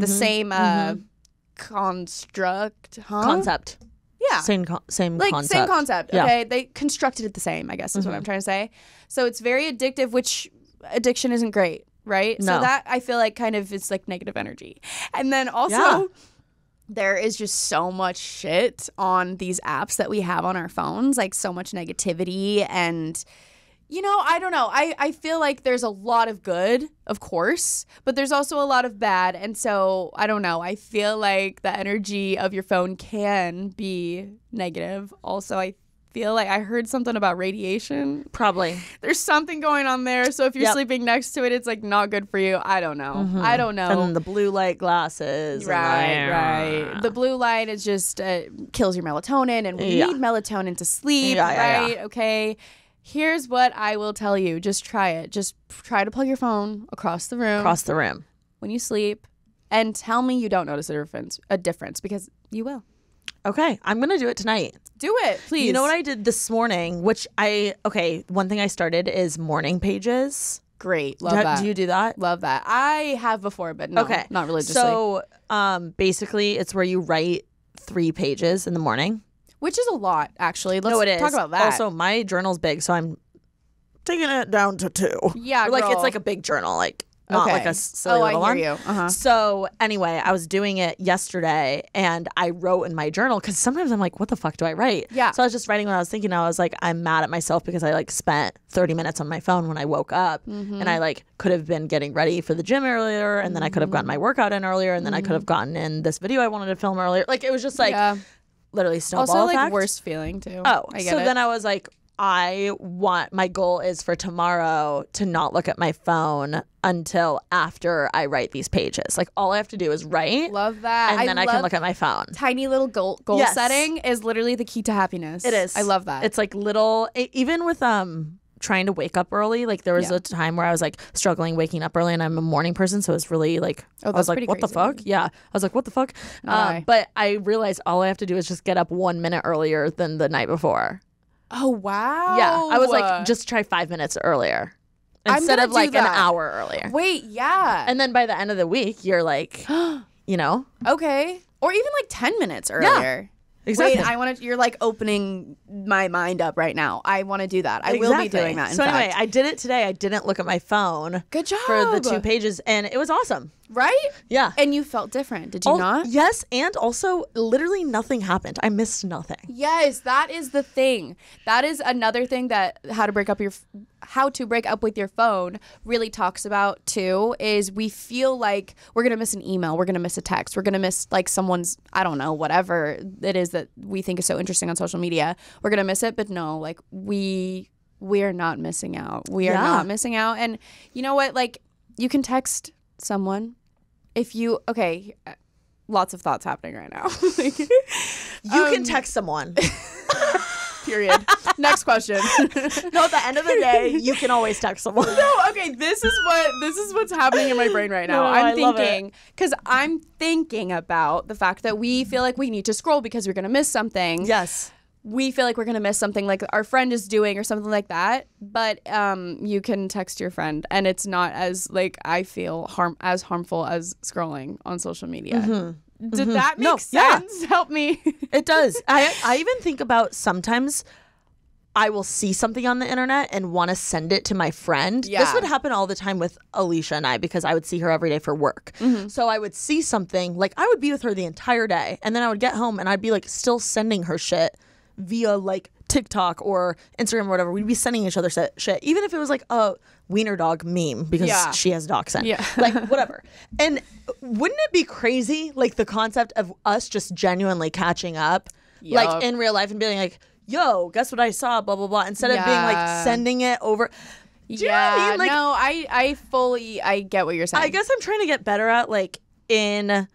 construct, concept. Yeah, same concept. Same concept. Yeah. Okay, they constructed it the same, I guess is what I'm trying to say. So it's very addictive, which addiction isn't great, right? No. So that I feel like kind of is like negative energy, and then also. There is just so much shit on these apps that we have on our phones, like so much negativity and, you know, I don't know. I feel like there's a lot of good, of course, but there's also a lot of bad. And so, I don't know. I feel like the energy of your phone can be negative. Also, I feel like I heard something about radiation. Probably. There's something going on there. So if you're sleeping next to it, it's like not good for you. I don't know. I don't know. And then the blue light glasses. Right. The blue light is just kills your melatonin, and we need melatonin to sleep, right? Yeah. Okay. Here's what I will tell you. Just try it. Just try to plug your phone across the room. When you sleep, and tell me you don't notice a difference because you will. Okay, I'm going to do it tonight. Do it, please. You know what I did this morning, one thing I started is morning pages. Great. Love that. Do you do that? Love that. I have before, but no, not religiously. So basically, it's where you write 3 pages in the morning. Which is a lot, actually. Let's talk about that. Also, my journal's big, so I'm taking it down to 2. Yeah, like it's like a big journal, like not like a silly little one. I hear you. So anyway, I was doing it yesterday and I wrote in my journal because sometimes I'm like, what the fuck do I write? Yeah. So I was just writing what I was thinking. I was like, I'm mad at myself because I like spent 30 minutes on my phone when I woke up and I like could have been getting ready for the gym earlier and then I could have gotten my workout in earlier and then I could have gotten in this video I wanted to film earlier. Like it was just like literally snowball also effect. like worst feeling too. Oh, so then I was like, my goal is for tomorrow to not look at my phone until after I write these pages. Like all I have to do is write. Love that. And then I can look at my phone. Tiny little goal setting is literally the key to happiness. It is. I love that. It's like little, even with trying to wake up early. Like there was a time where I was like struggling waking up early and I'm a morning person. So it's really like, I was like, what the fuck? Yeah. I was like, what the fuck? But I realized all I have to do is just get up 1 minute earlier than the night before. Oh, wow. Yeah. I was like, just try 5 minutes earlier instead of like an hour earlier. Wait, yeah. And then by the end of the week, you're like, you know? Okay. Or even like 10 minutes earlier. Exactly. Wait, you're like opening my mind up right now. I want to do that. I will be doing that. Anyway, I did it today. I didn't look at my phone. Good job. For the 2 pages and it was awesome. Right? Yeah. And you felt different, did you not? Yes, and also literally nothing happened. I missed nothing. Yes, that is the thing. That is another thing that how to break up with your phone really talks about too, is we feel like we're going to miss an email, we're going to miss a text, we're going to miss like someone's, I don't know, whatever it is that we think is so interesting on social media. We're going to miss it, but no, like we are not missing out. We are not missing out. And you know what? Like you can text someone if you lots of thoughts happening right now. Like, you can text someone. Period. Next question. No, at the end of the day, you can always text someone. No, okay, this is what's happening in my brain right now. I'm thinking about the fact that we feel like we need to scroll because we're going to miss something. Yes. We feel like we're going to miss something like our friend is doing or something like that. But you can text your friend and it's not as, like, I feel as harmful as scrolling on social media. Mm-hmm. Did that make sense? Yeah. Help me. It does. I even think about sometimes I will see something on the internet and want to send it to my friend. Yeah. This would happen all the time with Alicia and I because I would see her every day for work. Mm-hmm. So I would see something, like I would be with her the entire day and then I would get home and I'd be like still sending her shit via like TikTok or Instagram or whatever. We'd be sending each other shit, even if it was like a wiener dog meme because she has dachshund. Yeah. Like whatever. And wouldn't it be crazy, like the concept of us just genuinely catching up, like in real life and being like, yo, guess what I saw, blah, blah, blah, instead of being like sending it over. Do you know what I mean? Like, no, I get what you're saying. I guess I'm trying to get better at like and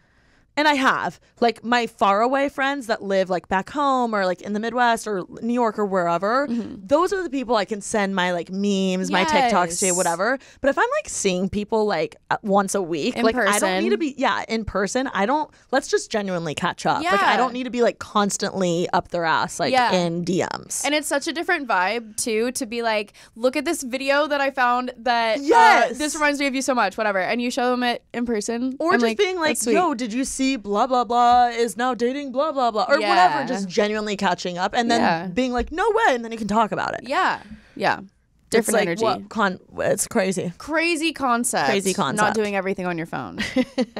I have, like, my faraway friends that live, like, back home or, like, in the Midwest or New York or wherever. Mm-hmm. Those are the people I can send my, like, memes, my TikToks to, whatever. But if I'm, like, seeing people, like, once a week, in person. I don't need to be, in person. Let's just genuinely catch up. Yeah. Like, I don't need to be, like, constantly up their ass, like, in DMs. And it's such a different vibe, too, to be like, look at this video that I found that this reminds me of you so much, whatever. And you show them it in person. Or just being like, yo, did you see blah blah blah is now dating blah blah blah or whatever, just genuinely catching up and then being like no way, and then you can talk about it. Different energy. It's crazy concept. Not doing everything on your phone.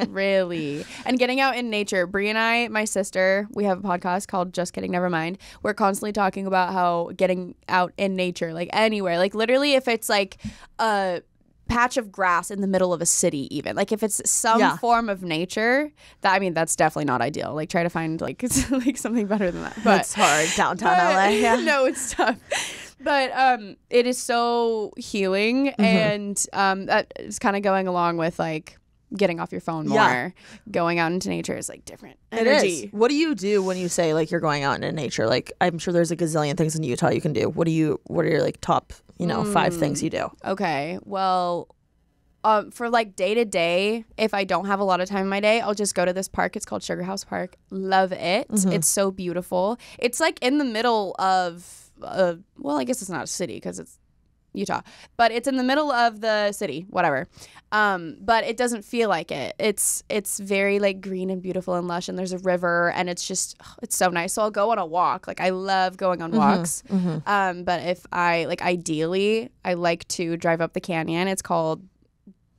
Really. And getting out in nature. Brie and I, my sister, we have a podcast called Just Kidding Nevermind. We're constantly talking about how getting out in nature, like anywhere, like literally if it's like a patch of grass in the middle of a city, even like if it's some form of nature, that's definitely not ideal. Like try to find like like something better than that. But it's hard downtown LA. Yeah. No, it's tough. But it is so healing, and that is kind of going along with like getting off your phone more, going out into nature is like different energy. It is. What do you do when you say like you're going out into nature? Like I'm sure there's a gazillion things in Utah you can do. What are your like top 5 things you do? Okay. Well, for like day to day, if I don't have a lot of time in my day, I'll just go to this park. It's called Sugar House Park. Love it. Mm-hmm. It's so beautiful. It's like in the middle of, well, I guess it's not a city because it's Utah, but it's in the middle of the city, whatever. But it doesn't feel like it. It's very like green and beautiful and lush, and there's a river, and it's so nice. So I'll go on a walk. Like I love going on walks. Mm-hmm. But if I ideally, I like to drive up the canyon. It's called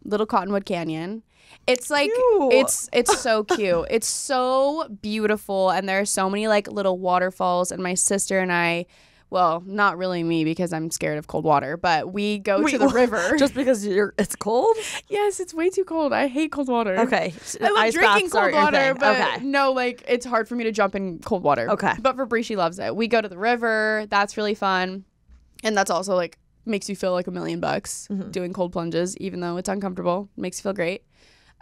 Little Cottonwood Canyon. It's like Cute. it's so cute. It's so beautiful, and there are so many like little waterfalls. And my sister and I, well, not really me because I'm scared of cold water, but we go to the river. Just because it's cold? Yes, it's way too cold. I hate cold water. Okay. I love Ice drinking baths are cold your water, thing. but Okay. no, like it's hard for me to jump in cold water. Okay. But for Bree, she loves it. We go to the river. That's really fun. And that's also like makes you feel like $1 million doing cold plunges, even though it's uncomfortable. Makes you feel great.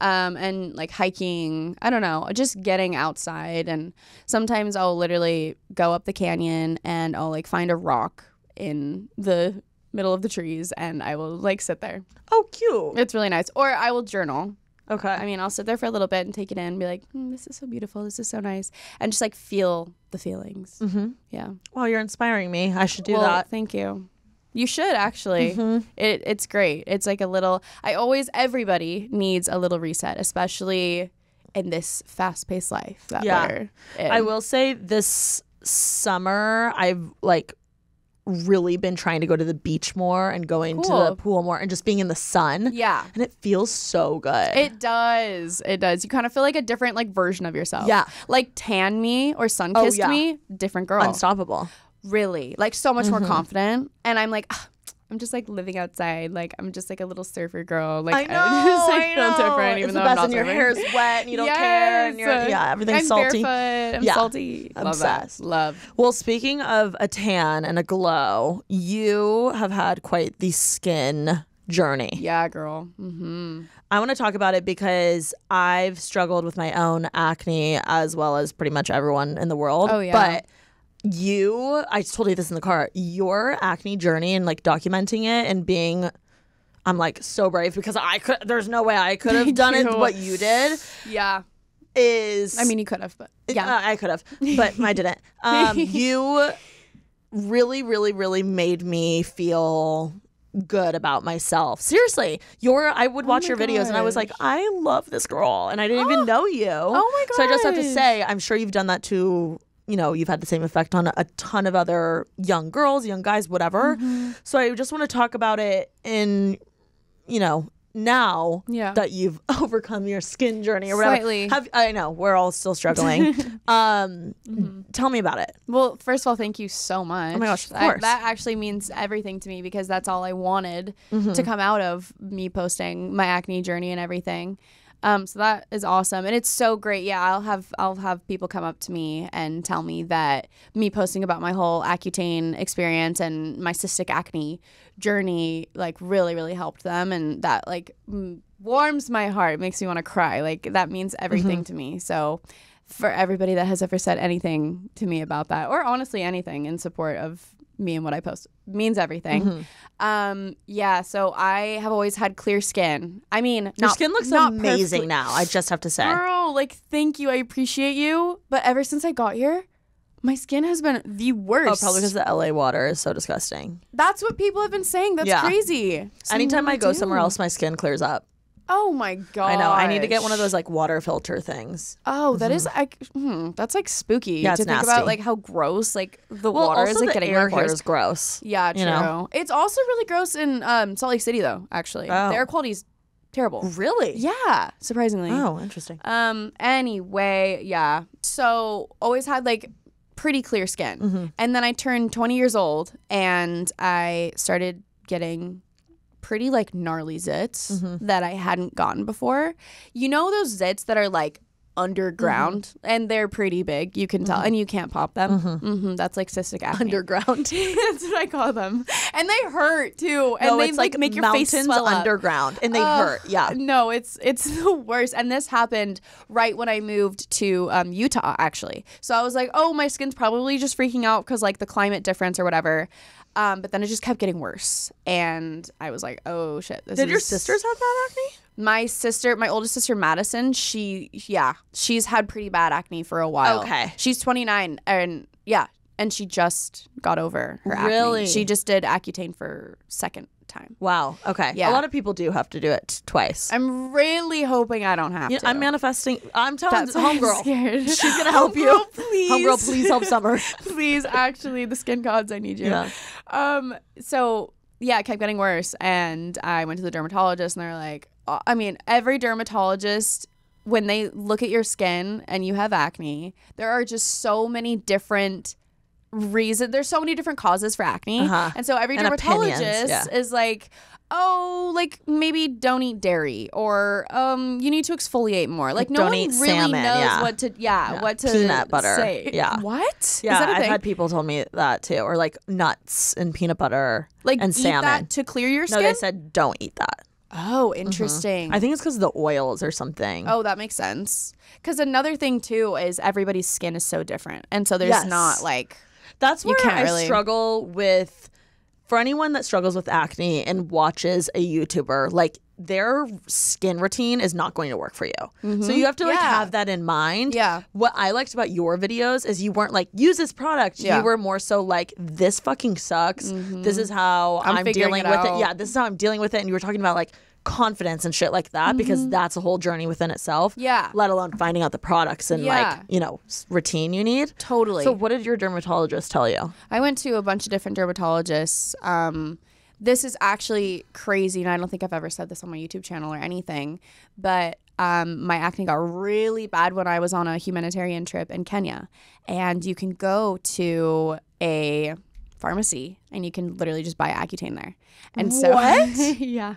And like hiking, I don't know, just getting outside. And sometimes I'll literally go up the canyon and I'll like find a rock in the middle of the trees and I will like sit there. Oh, cute. It's really nice. Or I will journal. Okay. I mean, I'll sit there for a little bit and take it in and be like, this is so beautiful. This is so nice. And just like feel the feelings. Mm-hmm. Yeah. Well, you're inspiring me. I should do Well, that. Thank you. You should actually. It's great. It's like a little, everybody needs a little reset, especially in this fast-paced life that we're in. I will say this summer, I've like really been trying to go to the beach more and going to the pool more and just being in the sun. Yeah. And it feels so good. It does. It does. You kind of feel like a different like version of yourself. Yeah. Like tan me or sun-kissed me, different girl. Unstoppable. Really, like so much more confident. And I'm like, I'm just like living outside. Like I'm just like a little surfer girl. Like I know, I just like feel different, even it's though the best I'm not and your surfing. hair's wet and you don't care. And you're, everything's I'm salty. Barefoot. I'm salty. Obsessed. Love. Well, speaking of a tan and a glow, you have had quite the skin journey. Yeah, girl. I want to talk about it because I've struggled with my own acne as well as pretty much everyone in the world. Oh, yeah. But I told you this in the car, your acne journey and like documenting it and being, I'm like so brave because there's no way I could have done it what you did. Yeah. I mean, you could have, but yeah. I could have, but I didn't. You really, really, really made me feel good about myself. Seriously, I would watch your videos and I was like, I love this girl, and I didn't even know you. Oh my god! So I just have to say, I'm sure you've done that too. You know, you've had the same effect on a ton of other young girls, young guys, whatever. So I just want to talk about it in, now that you've overcome your skin journey or whatever. Slightly. I know, we're all still struggling. Tell me about it. Well, first of all, thank you so much. Oh my gosh, of course. That actually means everything to me because that's all I wanted to come out of me posting my acne journey and everything. So that is awesome, and it's so great. Yeah, I'll have people come up to me and tell me that me posting about my whole Accutane experience and my cystic acne journey like really, really helped them, and that like warms my heart. It makes me want to cry. Like that means everything to me. So for everybody that has ever said anything to me about that, or honestly anything in support of me and what I post, means everything. Yeah, so I have always had clear skin. I mean, your skin looks amazing now, I just have to say. Girl, like thank you, I appreciate you. But ever since I got here, my skin has been the worst. Oh, probably because the LA water is so disgusting. That's what people have been saying. That's crazy. So anytime I go somewhere else, my skin clears up. Oh my god! I know. I need to get one of those like water filter things. Oh, that is like that's like spooky. Yeah, to it's think nasty. about like how gross like the water also is like the getting air in our here is gross. Yeah, true. You know? It's also really gross in Salt Lake City though. Actually, the air quality is terrible. Really? Yeah, surprisingly. Oh, interesting. Anyway, yeah. So always had like pretty clear skin, and then I turned 20 years old and I started getting pretty like gnarly zits that I hadn't gotten before. You know those zits that are like underground and they're pretty big, you can tell, and you can't pop them. That's like cystic acne. Underground. That's what I call them, and they hurt too. And No, they it's like make your mountains face swell up. underground, and they hurt. Yeah. No, it's the worst. And this happened right when I moved to Utah, actually. So I was like, oh, my skin's probably just freaking out because like the climate difference or whatever. But then it just kept getting worse, and I was like, "Oh shit!" Did your sisters have bad acne? My oldest sister Madison, she's had pretty bad acne for a while. Okay, she's 29, and she just got over her acne. Really? She just did Accutane for second time. Wow. Okay. Yeah. A lot of people do have to do it twice. I'm really hoping I don't have to. I'm manifesting. I'm telling That's why I'm homegirl. scared. She's gonna help you. Homegirl, please. Homegirl, please help Summer. Please, actually, the skin gods, I need you. Yeah. So yeah, it kept getting worse, and I went to the dermatologist, and they're like, I mean, every dermatologist, when they look at your skin and you have acne, there are just so many different reasons. There's so many different causes for acne. And so every dermatologist is like, oh, like maybe don't eat dairy, or you need to exfoliate more. Like no one really salmon, knows what to what to peanut butter. say. Yeah. What? Yeah, Is that a I've thing? had people tell me that too, or like nuts and peanut butter, like and eat salmon. that to clear your skin. No, they said don't eat that. Oh, interesting. I think it's because of the oils or something. Oh, that makes sense. Because another thing too is everybody's skin is so different, and so there's not like that's where can't I really struggle with. For anyone that struggles with acne and watches a YouTuber, like their skin routine is not going to work for you. So you have to like have that in mind. Yeah. What I liked about your videos is you weren't like, use this product. You were more so like, this fucking sucks. This is how I'm dealing with it. Yeah, this is how I'm dealing with it. And you were talking about like confidence and shit like that, because that's a whole journey within itself. Yeah. Let alone finding out the products and like, you know, routine you need. Totally. So what did your dermatologist tell you? I went to a bunch of different dermatologists. This is actually crazy, and I don't think I've ever said this on my YouTube channel or anything, but my acne got really bad when I was on a humanitarian trip in Kenya. And you can go to a pharmacy and you can literally just buy Accutane there. And so yeah.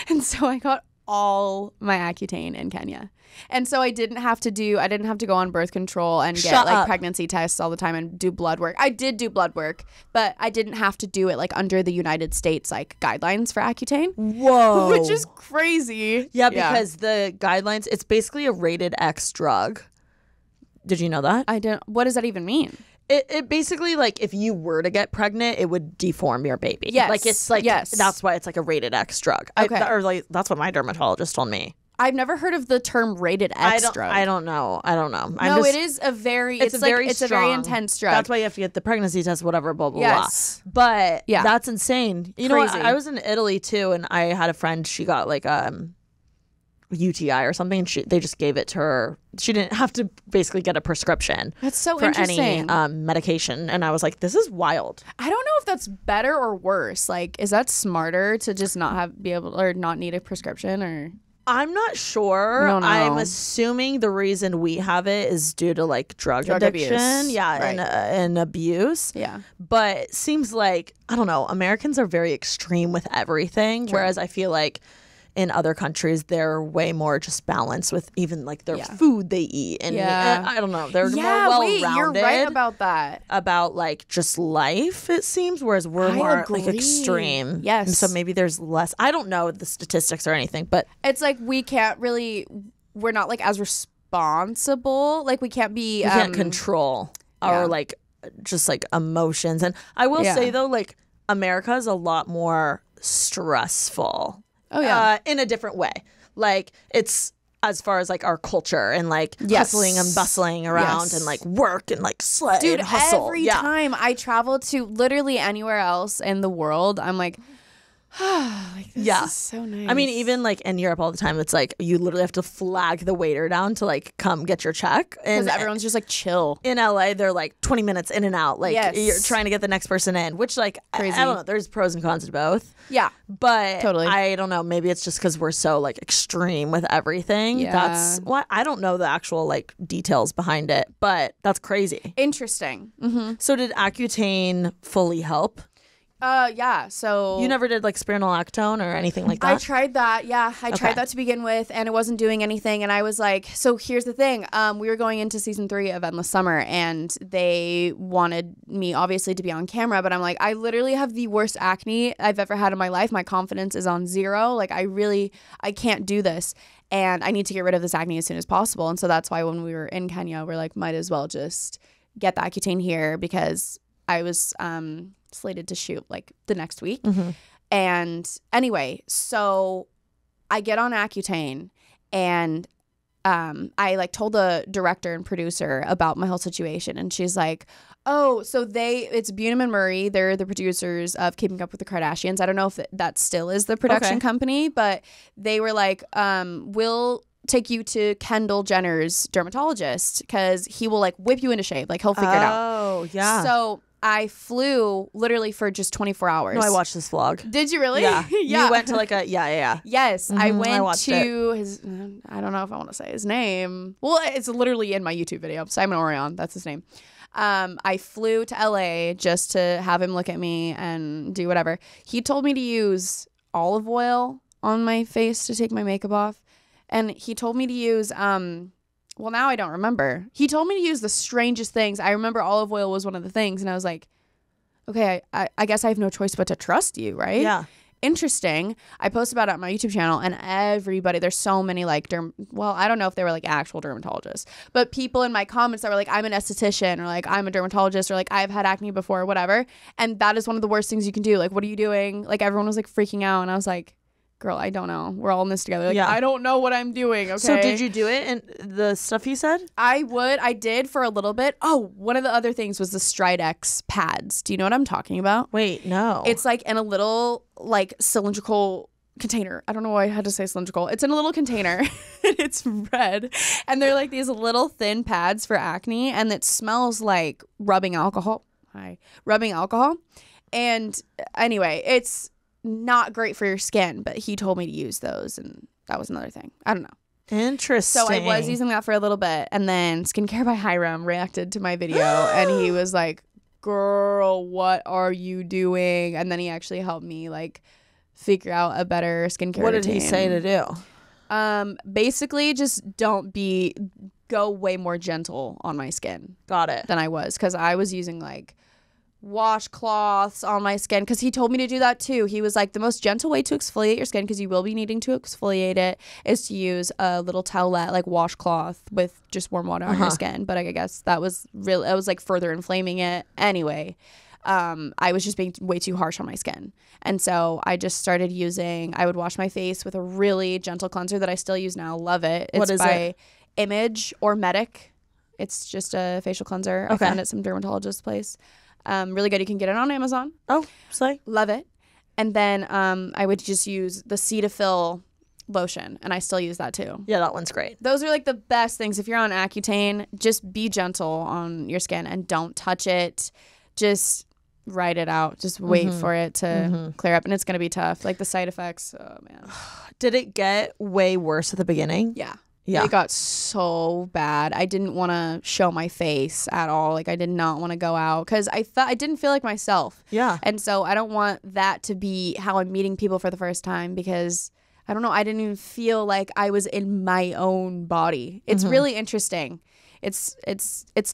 And so I got all my Accutane in Kenya. And so I didn't have to go on birth control and get like pregnancy tests all the time and do blood work. I did do blood work, but I didn't have to do it like under the United States like guidelines for Accutane. Whoa. Which is crazy. Yeah, because the guidelines, it's basically a rated X drug. Did you know that? I don't. What does that even mean? It basically, like, if you were to get pregnant, it would deform your baby. Yes. Like, it's like, that's why it's like a rated X drug. Okay. Or like, that's what my dermatologist told me. I've never heard of the term rated X drug. I don't know. It is a very, it's a very intense drug. That's why you have to get the pregnancy test, whatever, blah, blah, yes. blah. But that's insane. You know what? I was in Italy too, and I had a friend, she got like UTI or something, and they just gave it to her. She didn't have to basically get a prescription. That's so for interesting. any medication. And I was like, this is wild. I don't know if that's better or worse. Like, is that smarter to just not need a prescription? Or I'm not sure. I don't know. I'm assuming the reason we have it is due to like drug addiction, abuse. And abuse. Yeah, but it seems like, I don't know, Americans are very extreme with everything, whereas I feel like in other countries they're way more just balanced with even like their food they eat, and I don't know, they're more well-rounded. You're right about that. About like just life, it seems, whereas we're more like extreme. Yes. And so maybe there's less. I don't know the statistics or anything, but it's like we're not like as responsible. Like we can't control our like just like emotions. And I will say though, like America is a lot more stressful. Oh yeah, in a different way. Like it's as far as like our culture and like hustling and bustling around and like work and like slay and hustle. Every time I travel to literally anywhere else in the world, I'm like, like, this is so nice. I mean, even like in Europe all the time, it's like you literally have to flag the waiter down to like come get your check. Because everyone's just like chill. In LA, they're like 20 minutes in and out. Like you're trying to get the next person in, which like, crazy. I don't know. There's pros and cons to both. Yeah. But totally. I don't know. Maybe it's just because we're so like extreme with everything. Yeah. That's what I don't know the actual like details behind it, but that's crazy. Interesting. Mm-hmm. So did Accutane fully help? Yeah, so you never did like spironolactone or anything like that? I tried that. Yeah, I tried that to begin with, and it wasn't doing anything. And I was like, so here's the thing. We were going into season 3 of Endless Summer, and they wanted me obviously to be on camera, but I'm like, I literally have the worst acne I've ever had in my life. My confidence is on 0. Like I can't do this, and I need to get rid of this acne as soon as possible. And so that's why when we were in Kenya, we're like, might as well just get the Accutane here, because I was slated to shoot like the next week. Mm-hmm. And anyway, so I get on Accutane, and I like told the director and producer about my whole situation, and she's like, oh, so it's Bunim and Murray, they're the producers of Keeping Up with the Kardashians. I don't know if that still is the production company, but they were like, we'll take you to Kendall Jenner's dermatologist, because he will like whip you into shape, like he'll figure it out. Oh yeah. So I flew literally for just 24 hours. No, I watched this vlog. Did you really? Yeah. Yeah. You went to like a, yeah. Yes. I went to it. his, I don't know if I want to say his name. Well, it's literally in my YouTube video. Simon Orion, that's his name. I flew to LA just to have him look at me and do whatever. He told me to use olive oil on my face to take my makeup off. And he told me to use, well, now I don't remember. He told me to use the strangest things. I remember olive oil was one of the things. And I was like, okay, I guess I have no choice but to trust you, right? Yeah. Interesting. I posted about it on my YouTube channel, and everybody, there's so many like well, I don't know if they were like actual dermatologists, but people in my comments that were like, I'm an esthetician, or like I'm a dermatologist, or like I've had acne before, or whatever. And that is one of the worst things you can do. Like, what are you doing? Like, everyone was like freaking out, and I was like, girl, I don't know. We're all in this together. Like, yeah. I don't know what I'm doing. Okay. So did you do it in the stuff you said? I did for a little bit. Oh, one of the other things was the Stridex pads. Do you know what I'm talking about? Wait, no. It's like in a little like cylindrical container. I don't know why I had to say cylindrical. It's in a little container and it's red. And they're like these little thin pads for acne, and it smells like rubbing alcohol. Rubbing alcohol. And anyway, it's not great for your skin, but he told me to use those, and that was another thing. I don't know. Interesting. So I was using that for a little bit, and then Skincare by Hiram reacted to my video, and he was like, girl, what are you doing? And then he actually helped me like figure out a better skincare What did routine. he say to do? Basically just go way more gentle on my skin. Got it. Than I was, because I was using like washcloths on my skin, because he told me to do that too. He was like, the most gentle way to exfoliate your skin, because you will be needing to exfoliate it, is to use a little towelette, like washcloth, with just warm water on your skin. But I guess that was really, I was like further inflaming it anyway. I was just being way too harsh on my skin, and so I just started using, I would wash my face with a really gentle cleanser that I still use now. Love it. It's by Image or Medic. It's just a facial cleanser. Okay. I found it at some dermatologist place. Really good. You can get it on Amazon. Oh, slay. Love it. And then I would just use the Cetaphil lotion, and I still use that too. Yeah, that one's great. Those are like the best things. If you're on Accutane, just be gentle on your skin and don't touch it. Just ride it out. Just wait for it to clear up, and it's going to be tough. Like the side effects, oh man. Did it get way worse at the beginning? Yeah. Yeah. It got so bad. I didn't want to show my face at all. Like, I did not want to go out because I didn't feel like myself. Yeah. And so I don't want that to be how I'm meeting people for the first time, because I don't know, I didn't even feel like I was in my own body. It's really interesting. It's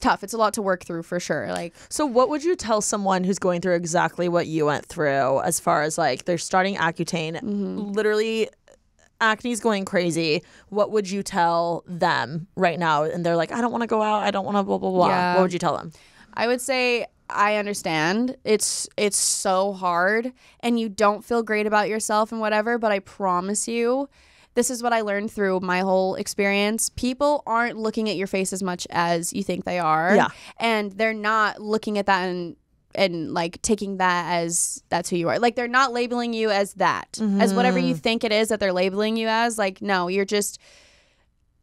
tough. It's a lot to work through for sure. Like, so what would you tell someone who's going through exactly what you went through, as far as like they're starting Accutane, literally acne's going crazy? What would you tell them right now? And they're like, I don't want to go out. I don't want to blah, blah, blah. Yeah. What would you tell them? I would say, I understand. It's so hard, and you don't feel great about yourself and whatever, but I promise you, this is what I learned through my whole experience. People aren't looking at your face as much as you think they are. Yeah. And they're not looking at that and like taking that as that's who you are. Like, they're not labeling you as that, as whatever you think it is that they're labeling you as. Like, no, you're just,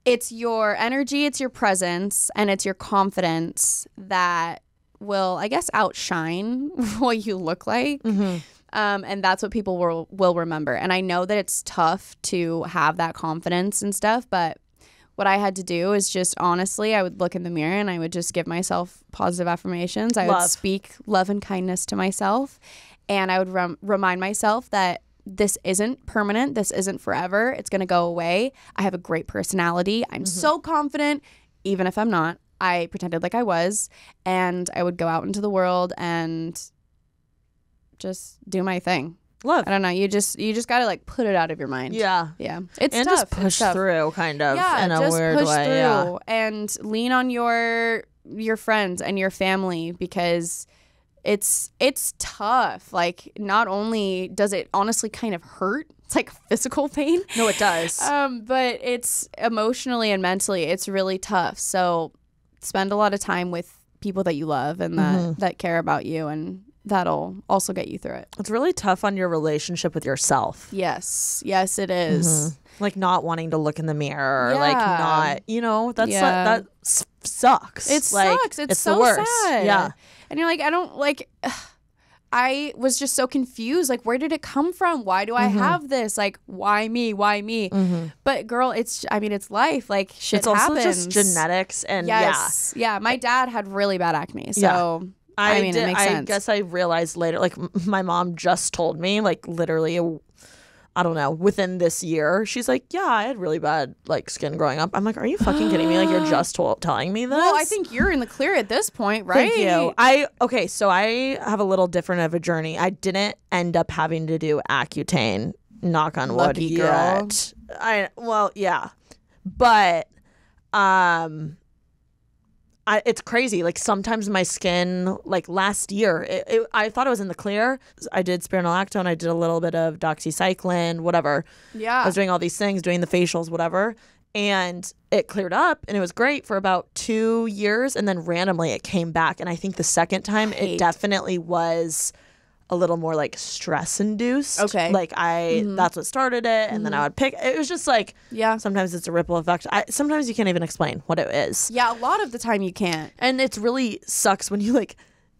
it's your energy, it's your presence, and it's your confidence that will, I guess, outshine what you look like. And that's what people will remember. And I know that it's tough to have that confidence and stuff, but what I had to do is just, honestly, I would look in the mirror and I would just give myself positive affirmations. I would speak love and kindness to myself. And I would remind myself that this isn't permanent. This isn't forever. It's going to go away. I have a great personality. I'm so confident, even if I'm not. I pretended like I was. And I would go out into the world and just do my thing. Love. I don't know. You just gotta like put it out of your mind. Yeah. Yeah. It's and tough. just push through, kind of, in a weird way. Through yeah. And lean on your friends and your family, because it's tough. Like, not only does it honestly kind of hurt, it's like physical pain. No, it does. But it's emotionally and mentally, it's really tough. So spend a lot of time with people that you love and that care about you, and that'll also get you through it. It's really tough on your relationship with yourself. Yes, it is. Like not wanting to look in the mirror, Yeah. like not, that sucks. It like, sucks. It's the so worst. sad. Yeah. And you're like, I don't like. I was just so confused. Like, where did it come from? Why do I have this? Like, why me? Why me? But girl, it's life. Like, shit happens. It's also just genetics and yeah. My dad had really bad acne, so it makes sense. I guess I realized later. Like, my mom just told me, like, literally I don't know, within this year, she's like, yeah, I had really bad like skin growing up. I'm like, are you fucking kidding me? Like, you're just telling me this? Well, I think you're in the clear at this point, right? Thank you. So I have a little different of a journey. I didn't end up having to do Accutane, knock on wood, Lucky girl. yet. But it's crazy. Like, sometimes my skin, like last year, I thought I was in the clear. I did spironolactone. I did a little bit of doxycycline, whatever. Yeah. I was doing all these things, doing the facials, whatever. And it cleared up and it was great for about 2 years. And then randomly it came back. And I think the second time it definitely was a little more like stress induced. Okay. Like that's what started it. And then I would pick. It was just like, sometimes it's a ripple effect. Sometimes you can't even explain what it is. Yeah, a lot of the time you can't. And it's really sucks when you like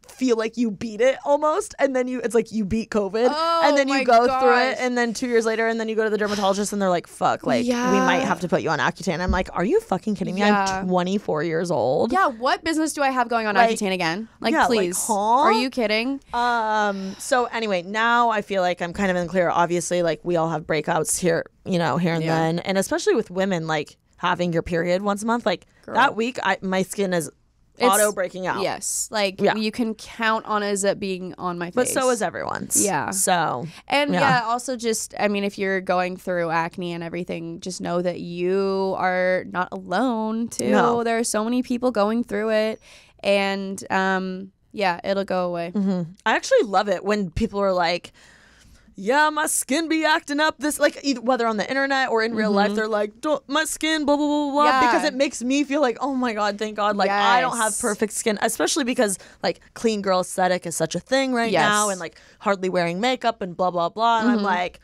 feel like you beat it almost, and then it's like you beat COVID, and then you go through it, and then 2 years later, and then you go to the dermatologist, and they're like, "Fuck, like we might have to put you on Accutane." I'm like, "Are you fucking kidding me? I'm 24 years old." Yeah, what business do I have going on Accutane again? Like, please, are you kidding? So anyway, now I feel like I'm kind of in the clear. Obviously, like we all have breakouts here, here and then, and especially with women, like having your period once a month, like that week, my skin is auto breaking out. Yes. Like you can count on it being on my face. But so is everyone's. Yeah. So. And also just, I mean, if you're going through acne and everything, just know that you are not alone too. No. There are so many people going through it, and it'll go away. I actually love it when people are like, yeah, my skin be acting up this, like, either, whether on the internet or in real life, they're like, my skin, blah, blah, blah, blah, because it makes me feel like, oh my God, thank God, like, I don't have perfect skin, especially because, like, clean girl aesthetic is such a thing right now, and, like, hardly wearing makeup and blah, blah, blah, and I'm like,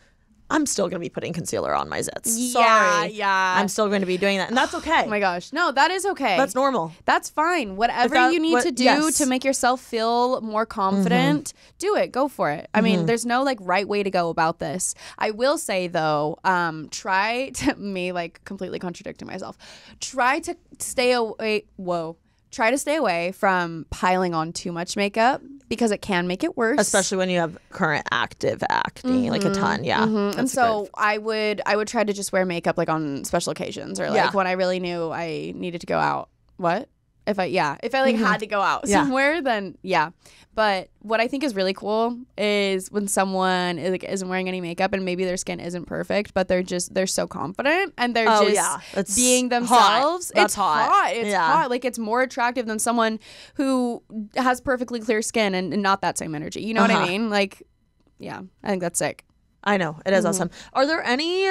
I'm still going to be putting concealer on my zits. Sorry. Yeah. I'm still going to be doing that. And that's okay. Oh my gosh. No, that is okay. That's normal. That's fine. Whatever you need to do to make yourself feel more confident, do it. Go for it. I mean, there's no like right way to go about this. I will say though, try to completely contradicting myself. Try to stay away. Try to stay away from piling on too much makeup because it can make it worse. Especially when you have current active acne, like a ton. Yeah. And so I would try to just wear makeup like on special occasions or like when I really knew I needed to go out. What? If I had to go out somewhere, then But what I think is really cool is when someone isn't wearing any makeup and maybe their skin isn't perfect, but they're so confident and they're just being themselves. That's hot. It's hot. Like, it's more attractive than someone who has perfectly clear skin and not that same energy. You know what I mean? Like, I think that's sick. I know. It is awesome. Are there any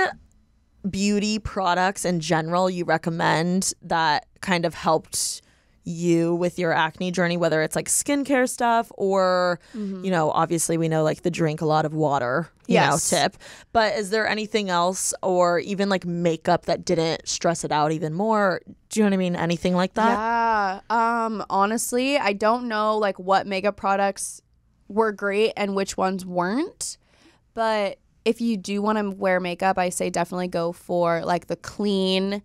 beauty products in general you recommend that kind of helped you with your acne journey, whether it's like skincare stuff or obviously we know like the drink a lot of water tip, but is there anything else or even like makeup that didn't stress it out even more? Do you know what I mean? Anything like that? Honestly, I don't know like what makeup products were great and which ones weren't, but if you do want to wear makeup, I say definitely go for like the clean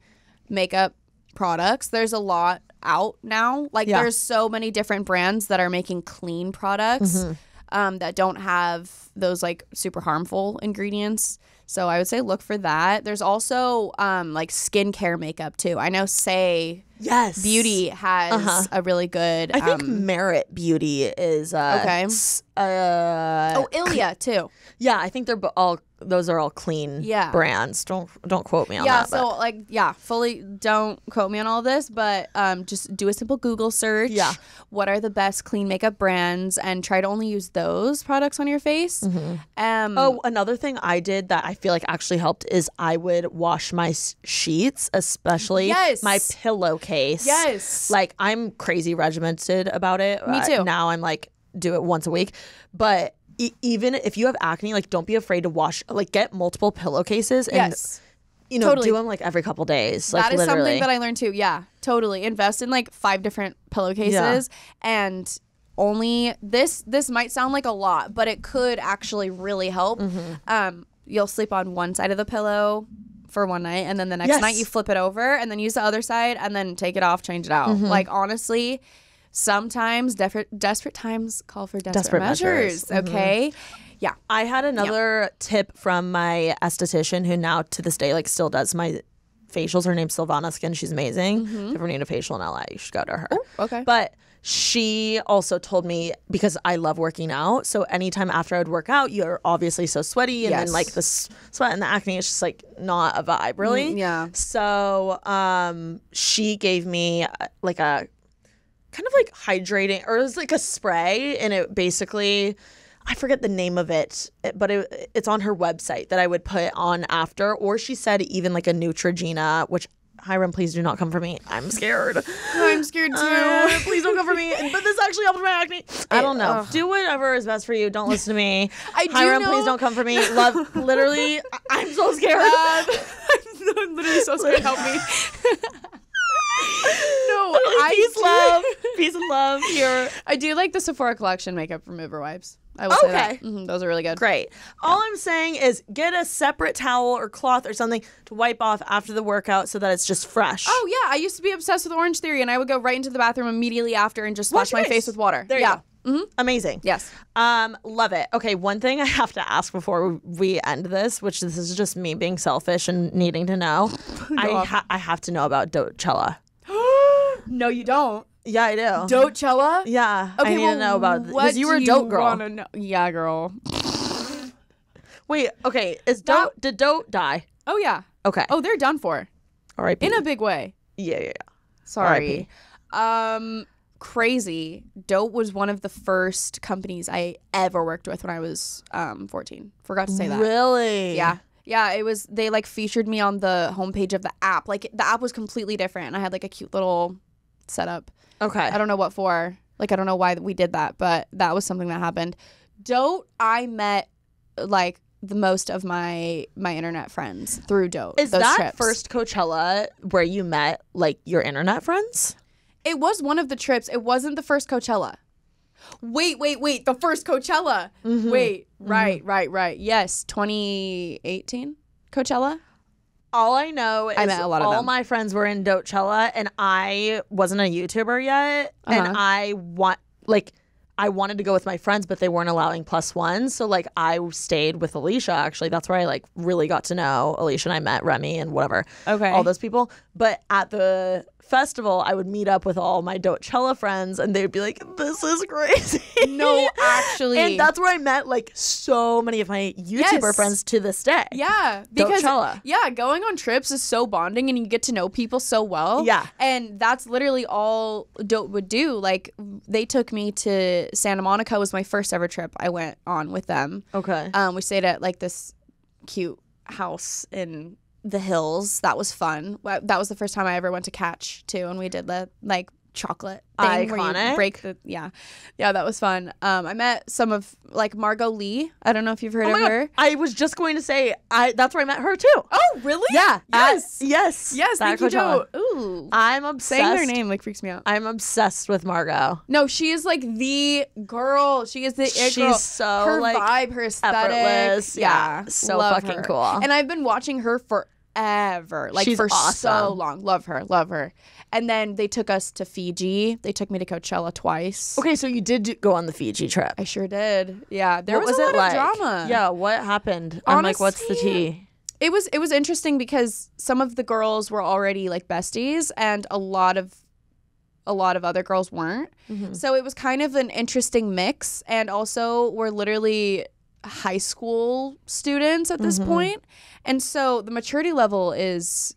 makeup products. There's a lot out now. Like there's so many different brands that are making clean products that don't have those like super harmful ingredients. So I would say look for that. There's also like skincare makeup too. I know Beauty has a really good I think Merit Beauty is okay. Ilia too. Yeah, I think those are all clean brands. Don't quote me on that. So fully don't quote me on all this, but just do a simple Google search. Yeah. What are the best clean makeup brands and try to only use those products on your face. Another thing I did that I feel like actually helped is I would wash my sheets, especially my pillowcase. Yes. Like, I'm crazy regimented about it. Me too. Now I'm like, do it once a week. But even if you have acne, like don't be afraid to wash, like get multiple pillowcases and Totally. do them like every couple days. Like, that is literally. something that I learned too. Yeah, totally. Invest in like 5 different pillowcases and only this might sound like a lot, but it could actually really help. You'll sleep on one side of the pillow for one night, and then the next night you flip it over and then use the other side and then take it off, change it out. Like honestly, sometimes desperate times call for desperate measures. Okay. Yeah. I had another tip from my esthetician who now to this day like still does my facials. Her name's Silvana Skin. She's amazing. If you ever need a facial in LA, you should go to her. Ooh, okay. But she also told me, because I love working out, so anytime after I would work out, you're obviously so sweaty, and then like the sweat and the acne is just like not a vibe really. So she gave me like a kind of like hydrating, or it was like a spray, and it basically, I forget the name of it, but it's on her website that I would put on after. Or she said even like a Neutrogena, which, Hiram, please do not come for me. I'm scared. I'm scared too. Please don't come for me. But this actually helps my acne. I don't know. Do whatever is best for you. Don't listen to me. Hiram, please don't come for me. Love, literally, I'm so scared. I'm literally so scared. Help me. No, peace and love here. I do like the Sephora Collection makeup remover wipes. I will say that. Those are really good. Great. All I'm saying is get a separate towel or cloth or something to wipe off after the workout so that it's just fresh. Oh yeah, I used to be obsessed with Orange Theory, and I would go right into the bathroom immediately after and just wash my face with water. There you go. Amazing. Yes. Love it. Okay, one thing I have to ask before we end this, which this is just me being selfish and needing to know. I have to know about DoteChella. No, you don't. Yeah, I do. DoteChella? Yeah. Okay, I need to know about this. Because you were a Dote girl. Know? Yeah, girl. Wait, okay. Did Dote die? Oh, yeah. Okay. Oh, they're done for. R.I.P. In a big way. Yeah. Sorry. Crazy. Dote was one of the first companies I ever worked with when I was 14. Forgot to say that. Really? Yeah. Yeah, it was, they like featured me on the homepage of the app. Like the app was completely different, and I had like a cute little setup. Okay. I don't know what for. Like I don't know why we did that, but that was something that happened. Dote, I met like the most of my internet friends through Dote. Is that trips. First Coachella where you met like your internet friends? It was one of the trips. It wasn't the first Coachella. Wait. The first Coachella. Wait. Right. Yes. 2018 Coachella. All I know is I met a lot of all them. my friends were in DoteChella, and I wasn't a YouTuber yet. And I wanted to go with my friends, but they weren't allowing +1. So like I stayed with Alicia, actually. That's where I like really got to know Alicia, and I met Remy and whatever. Okay. All those people. But at the festival, I would meet up with all my DoteChella friends, and they'd be like, this is crazy. No, actually. And that's where I met like so many of my YouTuber friends to this day. Yeah. Because DoteChella. Yeah, going on trips is so bonding, and you get to know people so well. Yeah. And that's literally all Dote would do. Like they took me to Santa Monica, was my first ever trip I went on with them. Okay. We stayed at like this cute house in the hills. That was fun. That was the first time I ever went to Catch too, and we did the like chocolate thing where you break the that was fun. I met some of like Margot Lee. I don't know if you've heard of her. I was just going to say that's where I met her too. Oh really? Yeah. Yes. Thank you, Joe. Ooh, I'm obsessed. Saying their name like freaks me out. I'm obsessed with Margot. No, she is like the girl. She is the it girl. She's so her like vibe, her aesthetic. Effortless. Yeah. So love fucking her. cool. And I've been watching her forever. Like She's for awesome. so long. Love her. And then they took us to Fiji. They took me to Coachella twice. Okay, so you did go on the Fiji trip. I sure did. Yeah, there what was it a lot like? of drama. Yeah, what happened? Honestly, I'm like, what's the tea? It was interesting because some of the girls were already like besties, and a lot of other girls weren't. So it was kind of an interesting mix, and also we're literally high school students at this point. And so the maturity level is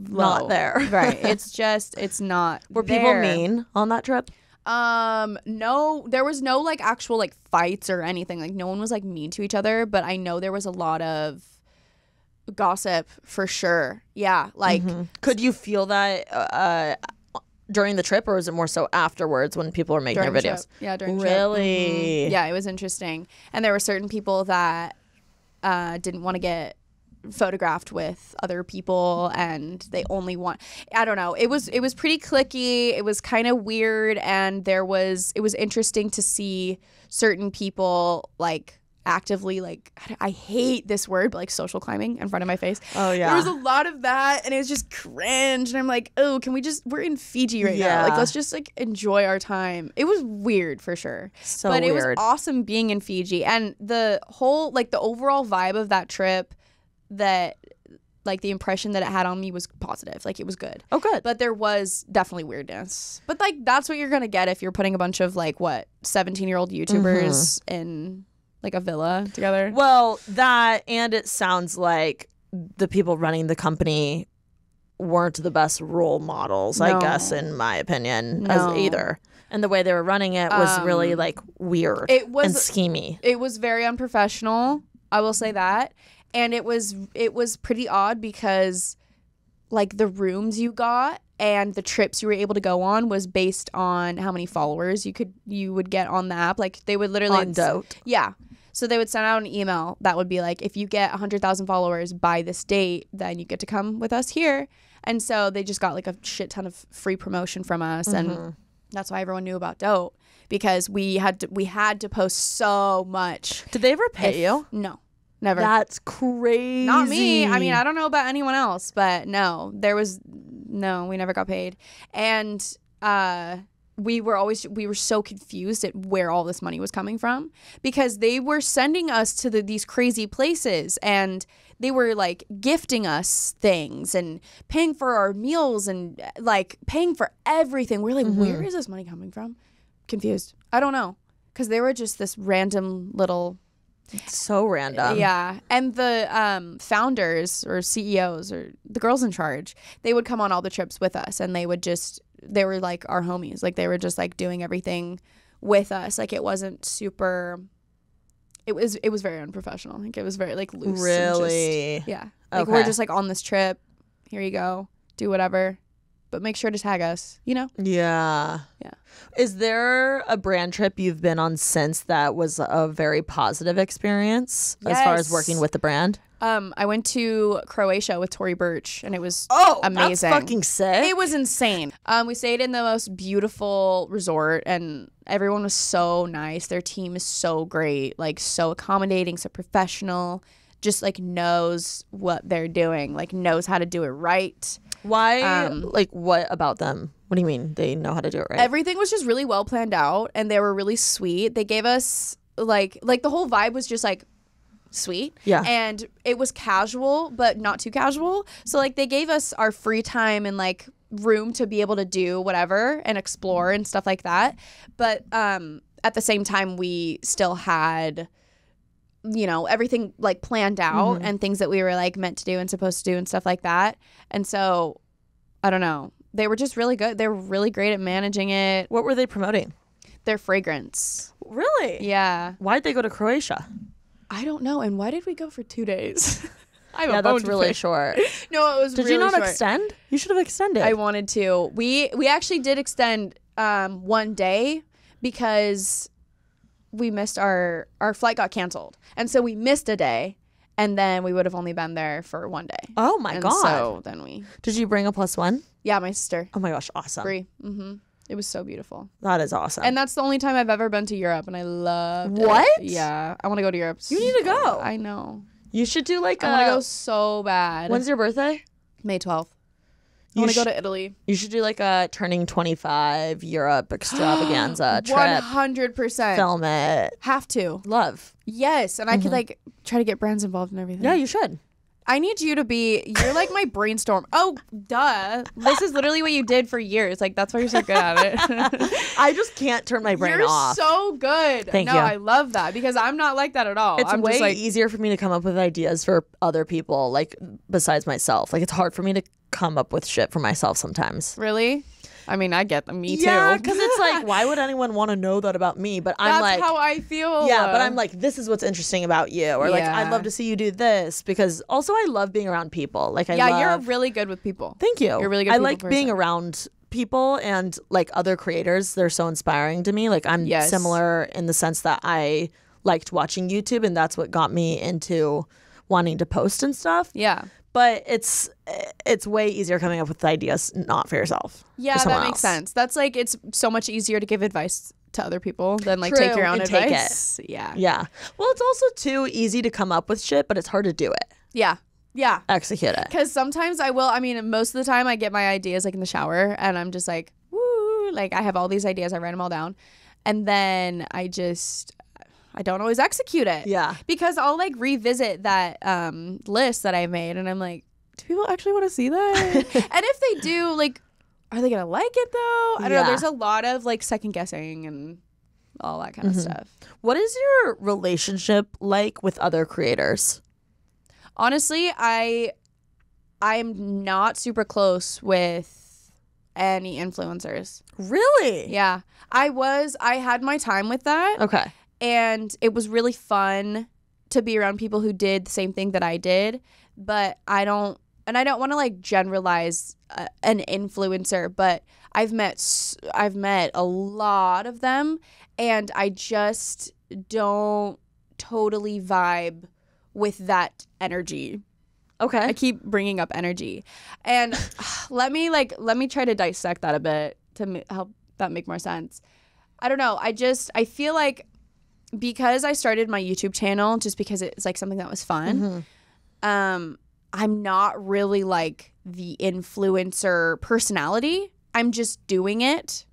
low. Not there. Right. It's not Were there. people mean on that trip? No, there was no like actual like fights or anything. Like no one was like mean to each other, but I know there was a lot of gossip for sure. Yeah. Like could you feel that during the trip, or was it more so afterwards when people were making their videos? Yeah, during the trip. Really? Mm-hmm. Yeah, it was interesting. And there were certain people that didn't want to get photographed with other people, and they only want, I don't know, it was pretty cliquey. It was kind of weird, and it was interesting to see certain people like actively, like, I hate this word, but like social climbing in front of my face. Oh yeah, there was a lot of that, and it was just cringe, and I'm like, oh, can we just, we're in Fiji right now, like let's just like enjoy our time. It was weird for sure, but it was awesome being in Fiji, and the whole, like, the overall vibe of that trip, that like the impression that it had on me was positive. Like, it was good. Oh, good. But there was definitely weirdness. But like, that's what you're gonna get if you're putting a bunch of like 17-year-old YouTubers in like a villa together. Well, that, and it sounds like the people running the company weren't the best role models, I guess, in my opinion, as either. And the way they were running it was really like weird and schemy. It was very unprofessional, I will say that. And it was pretty odd because like the rooms you got and the trips you were able to go on was based on how many followers you would get on the app. Like, they would literally on Dote. Yeah. So they would send out an email that would be like, if you get 100,000 followers by this date, then you get to come with us here. And so they just got like a shit ton of free promotion from us, and that's why everyone knew about Dote, because we had to post so much. Did they ever pay you? No. Never. That's crazy. Not me. I mean, I don't know about anyone else, but no, we never got paid. And we were so confused at where all this money was coming from, because they were sending us to these crazy places, and they were like gifting us things and paying for our meals and like paying for everything. We're like, where is this money coming from? Confused. I don't know. Because they were just this random little... So random. Yeah. And the founders or CEOs or the girls in charge, they would come on all the trips with us, and they were like our homies. Like, they were just like doing everything with us. Like, it wasn't super, it was very unprofessional. Like, it was very like loose. Really? Yeah. Like, we're just like on this trip. Here you go. Do whatever. But make sure to tag us, you know? Yeah. Yeah. Is there a brand trip you've been on since that was a very positive experience as far as working with the brand? I went to Croatia with Tory Burch, and it was that's amazing. fucking sick. It was insane. We stayed in the most beautiful resort, and everyone was so nice. Their team is so great, like so accommodating, so professional, just like knows what they're doing, like knows how to do it right. Why? Like, what about them? What do you mean they know how to do it right? Everything was just really well planned out, and they were really sweet. They gave us like the whole vibe was just like sweet. Yeah. And it was casual, but not too casual. So like, they gave us our free time and like room to be able to do whatever and explore and stuff like that. But at the same time, we still had, you know, everything like planned out and things that we were like meant to do and supposed to do and stuff like that. And so, I don't know. They were just really good. They were really great at managing it. What were they promoting? Their fragrance. Really? Yeah. Why'd they go to Croatia? I don't know. And why did we go for 2 days? That's really short. No, it was really short. Did you not extend? You should have extended. I wanted to. We actually did extend 1 day because we missed our flight got canceled. And so we missed a day, and then we would have only been there for 1 day. Oh my God. So then we... Did you bring a +1? Yeah, my sister. Oh my gosh, awesome. Free. It was so beautiful. That is awesome. And that's the only time I've ever been to Europe, and I loved What? it. Yeah. I want to go to Europe. You need to go. I know. You should do like I want to go so bad. When's your birthday? May 12th. I want to go to Italy. You should do like a turning 25 Europe extravaganza trip. 100%. Film it. Have to. Love. Yes. And I could like try to get brands involved and everything. Yeah, you should. I need you to be, you're like my brainstorm. Oh, duh. This is literally what you did for years. Like, that's why you're so good at it. I just can't turn my brain off. You're so good. Thank you. No, I love that because I'm not like that at all. It's I'm way just like, easier for me to come up with ideas for other people, like, besides myself. Like, it's hard for me to come up with shit for myself sometimes. Really? I mean, I get them. Me too. Yeah, because it's like, why would anyone want to know that about me? But I'm like, that's how I feel. Yeah, but I'm like, this is what's interesting about you, or like, I'd love to see you do this, because also I love being around people. Like, you're really good with people. Thank you. You're really good. I like being around people and like other creators, they're so inspiring to me. Like I'm similar in the sense that I liked watching YouTube, and that's what got me into wanting to post and stuff. Yeah. But it's way easier coming up with ideas not for yourself. Yeah, that makes sense. That's like, it's so much easier to give advice to other people than like take your own advice. Yeah. Yeah. Well, it's also too easy to come up with shit, but it's hard to do it. Yeah. Yeah. Execute it. Because sometimes most of the time I get my ideas like in the shower and I'm just like, woo, like I have all these ideas, I write them all down. And then I don't always execute it. Yeah. Because I'll like revisit that list that I made and I'm like, do people actually want to see that? And if they do, like, are they going to like it though? I don't know. There's a lot of like second guessing and all that kind of stuff. What is your relationship like with other creators? Honestly, I'm not super close with any influencers. Really? Yeah. I had my time with that. Okay. And it was really fun to be around people who did the same thing that I did, but I don't want to like generalize an influencer, but I've met a lot of them and I just don't totally vibe with that energy. Okay. I keep bringing up energy. And let me try to dissect that a bit to help that make more sense. I don't know. I feel like because I started my YouTube channel just because it's like something that was fun, I'm not really like the influencer personality. I'm just doing it.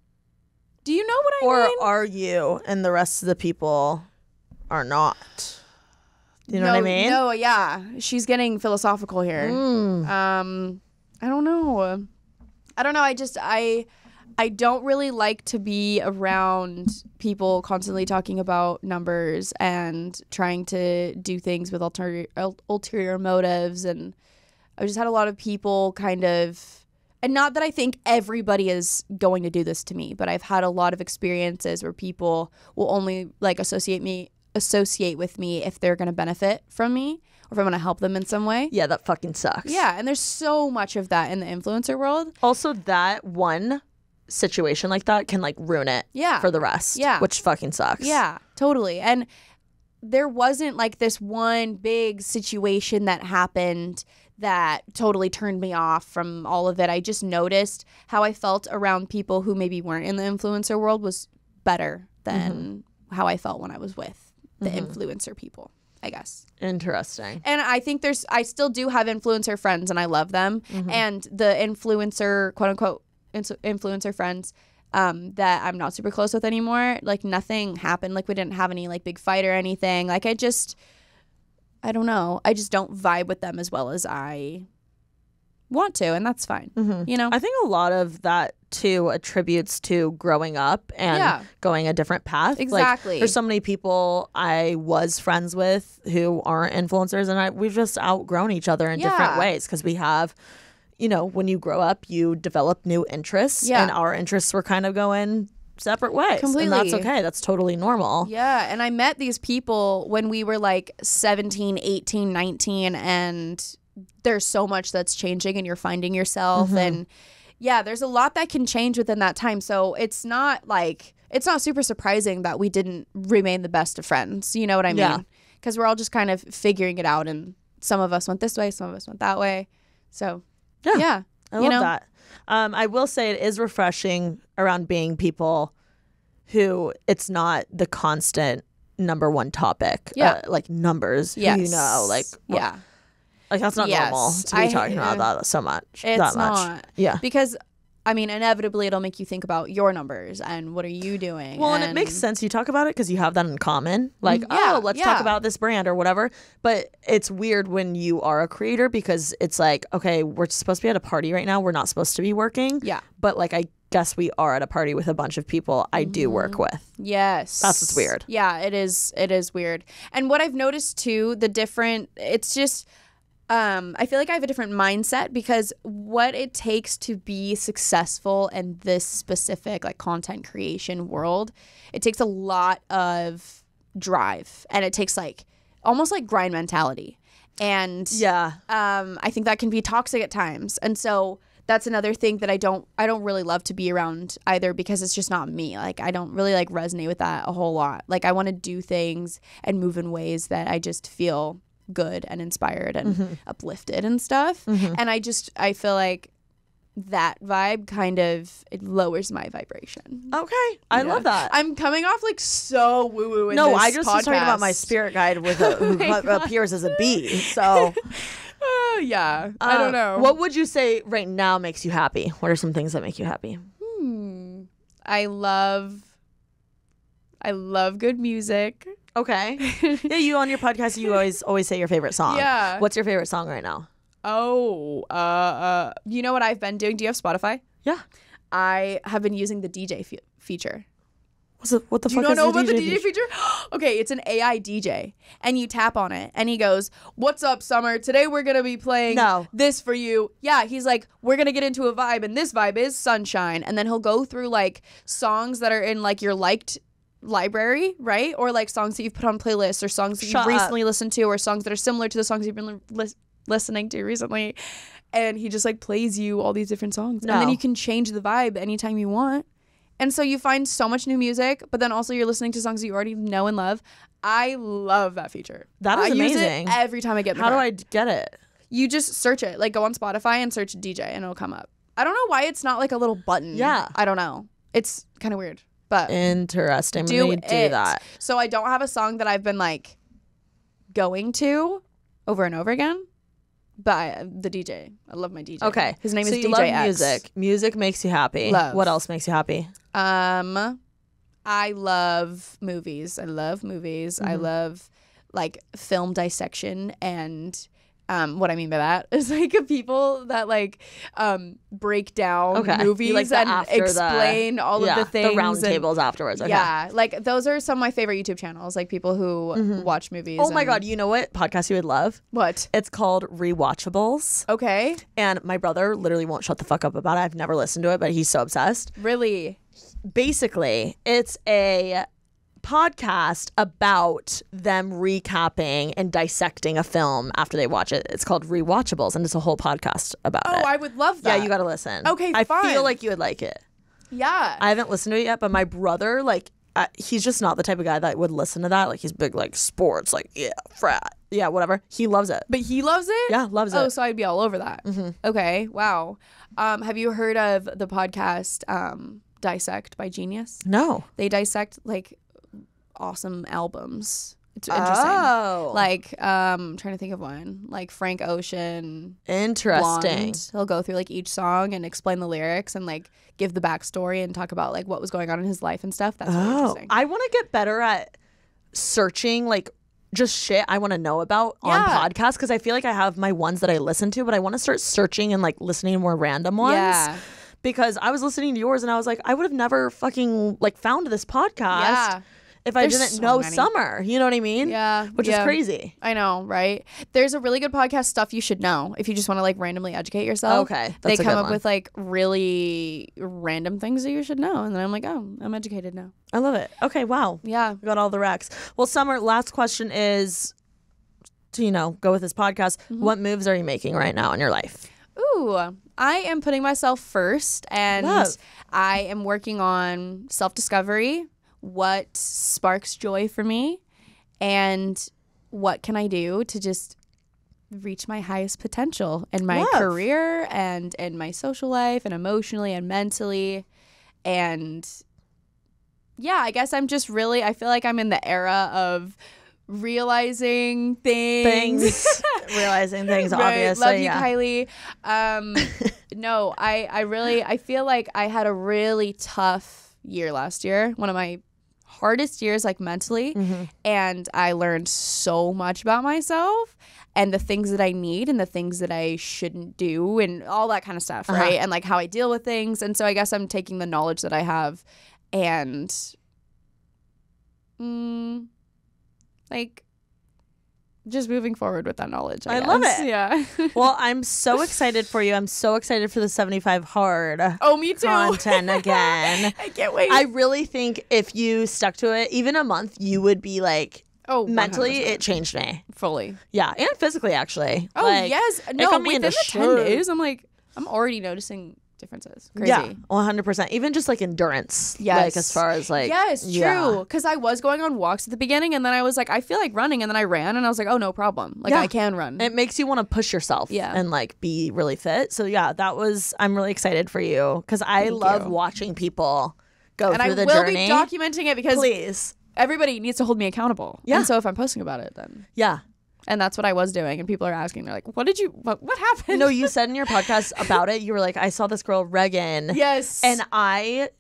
Do you know what I mean? Or are you and the rest of the people are not? You know what I mean? No, yeah. She's getting philosophical here. I don't know. I don't really like to be around people constantly talking about numbers and trying to do things with ulterior motives. And I just had a lot of people kind of, and not that I think everybody is going to do this to me, but I've had a lot of experiences where people will only like associate with me if they're going to benefit from me or if I'm going to help them in some way. Yeah, that fucking sucks. Yeah, and there's so much of that in the influencer world. Also, that one situation like that can like ruin it for the rest. Yeah. Which fucking sucks. Yeah, totally. And there wasn't like this one big situation that happened that totally turned me off from all of it. I just noticed how I felt around people who maybe weren't in the influencer world was better than how I felt when I was with the influencer people, I guess. Interesting. And I think I still do have influencer friends and I love them. And the influencer, quote unquote, influencer friends that I'm not super close with anymore, like nothing happened. Like we didn't have any like big fight or anything. Like I don't know. I just don't vibe with them as well as I want to, and that's fine. You know? I think a lot of that too attributes to growing up and going a different path. Exactly. Like, there's so many people I was friends with who aren't influencers, and we've just outgrown each other in different ways because we have, you know, when you grow up, you develop new interests, and our interests were kind of going separate ways. Completely. And that's okay. That's totally normal. Yeah, and I met these people when we were like 17, 18, 19, and there's so much that's changing and you're finding yourself and yeah, there's a lot that can change within that time. So it's not super surprising that we didn't remain the best of friends. You know what I mean? Yeah. Because we're all just kind of figuring it out, and some of us went this way, some of us went that way. So yeah. I love that. I will say it is refreshing around being people who it's not the constant number one topic. Like numbers. Yes. You know, like like that's not normal to be talking about that so much. It's that much. not. Yeah. Because I mean, inevitably it'll make you think about your numbers and what are you doing. Well, and it makes sense you talk about it because you have that in common. Like, let's talk about this brand or whatever. But it's weird when you are a creator because it's like, okay, we're supposed to be at a party right now. We're not supposed to be working. Yeah. But like, I guess we are at a party with a bunch of people I do work with. Yes. That's what's weird. Yeah, it is. It is weird. And what I've noticed too, it's just, I feel like I have a different mindset because what it takes to be successful in this specific like content creation world, it takes a lot of drive and it takes like almost like grind mentality. And I think that can be toxic at times. And so that's another thing that I don't really love to be around either, because it's just not me. Like, I don't really like resonate with that a whole lot. Like, I want to do things and move in ways that I just feel good and inspired and uplifted and stuff. And I feel like that vibe kind of, it lowers my vibration. Okay. I love that. I'm coming off like so woo-woo in no, this I just podcast. was talking about my spirit guide with who appears as a bee. So yeah, I don't know. What would you say right now makes you happy? What are some things that make you happy? I love good music. Okay. Yeah, you on your podcast, you always say your favorite song. Yeah. What's your favorite song right now? Oh, you know what I've been doing? Do you have Spotify? Yeah. I have been using the DJ feature. What the fuck is the DJ feature? You don't know about the DJ feature? Okay, it's an AI DJ, and you tap on it, and he goes, "What's up, Summer? Today we're gonna be playing this for you." Yeah, he's like, "We're gonna get into a vibe, and this vibe is Sunshine," and then he'll go through like songs that are in like your liked library, right? Or like songs that you've put on playlists, or songs that you've recently listened to, or songs that are similar to the songs you've been listening to recently. And he just like plays you all these different songs, and then you can change the vibe anytime you want. And so you find so much new music, but then also you're listening to songs that you already know and love. I love that feature. That is amazing. I use it every time I get in the How car. do I get it? You just search it. Like, go on Spotify and search DJ, and it'll come up. I don't know why it's not like a little button. Yeah. I don't know. It's kind of weird. But interesting. do that. So I don't have a song that I've been like going to over and over again. But the DJ, I love my DJ. Okay, his name is you DJ love X. music. Music makes you happy. Love. What else makes you happy? I love movies. I love like film dissection, and what I mean by that is like people that like break down movies and explain all of the things. The round tables afterwards. Okay. Yeah, like those are some of my favorite YouTube channels, like people who watch movies. Oh my God, you know what podcast you would love? What? It's called Rewatchables. Okay. And my brother literally won't shut the fuck up about it. I've never listened to it, but he's so obsessed. Really? Basically, it's a podcast about them recapping and dissecting a film after they watch it. It's called Rewatchables, and it's a whole podcast about it. Oh, I would love that. Yeah, you gotta listen. Okay, I fun. feel like you would like it. Yeah. I haven't listened to it yet, but my brother, like, he's just not the type of guy that would listen to that. Like, he's big, like, sports, like, yeah, frat, yeah, whatever. He loves it. But he loves it? Yeah, loves it. Oh, so I'd be all over that. Okay, wow. Have you heard of the podcast Dissect by Genius? No. They dissect, like, awesome albums. It's interesting. Oh. Like, I'm trying to think of one. Like Frank Ocean. Interesting. Blonde. He'll go through like each song and explain the lyrics and like give the backstory and talk about like what was going on in his life and stuff. That's really interesting. I want to get better at searching like just shit I want to know about on podcasts, because I feel like I have my ones that I listen to, but I want to start searching and like listening to more random ones. Yeah. Because I was listening to yours and I was like, I would have never fucking like found this podcast if I didn't know Summer. You know what I mean? Yeah. Which is crazy. I know, right? There's a really good podcast, Stuff You Should Know, if you just want to like randomly educate yourself. Okay. They come up with like really random things that you should know. And then I'm like, oh, I'm educated now. I love it. Okay, wow. Yeah. We got all the racks. Well, Summer, last question is to, go with this podcast. What moves are you making right now in your life? Ooh, I am putting myself first, and I am working on self-discovery. What sparks joy for me, and what can I do to just reach my highest potential in my career and in my social life and emotionally and mentally. And yeah, I guess I'm just really, I feel like I'm in the era of realizing things. Realizing things, right. obviously. Love you, Kylie. No, I feel like I had a really tough year last year. One of my hardest years, like mentally. And I learned so much about myself and the things that I need and the things that I shouldn't do and all that kind of stuff, right? And like how I deal with things. And so I guess I'm taking the knowledge that I have and like just moving forward with that knowledge. I love it. Yeah. Well, I'm so excited for you. I'm so excited for the 75 Hard. Oh, me too. Content again. I can't wait. I really think if you stuck to it, even a month, you would be like, mentally, 100%. It changed me. Fully. Yeah, and physically, actually. Oh, like, yes. No, within the 10 days, I'm like, I'm already noticing differences. Crazy. Yeah, 100%. Even just like endurance. Yes. Like as far as like. Yes, true. Because I was going on walks at the beginning and then I was like, I feel like running. And then I ran and I was like, oh, no problem. Like I can run. It makes you want to push yourself and like be really fit. So yeah, I'm really excited for you because I love watching people go through the journey. And I will be documenting it because please. Everybody needs to hold me accountable. Yeah. And so if I'm posting about it, then. Yeah. And that's what I was doing. And people are asking, they're like, what happened? No, you said in your podcast about it, you were like, I saw this girl, Reagan. Yes. And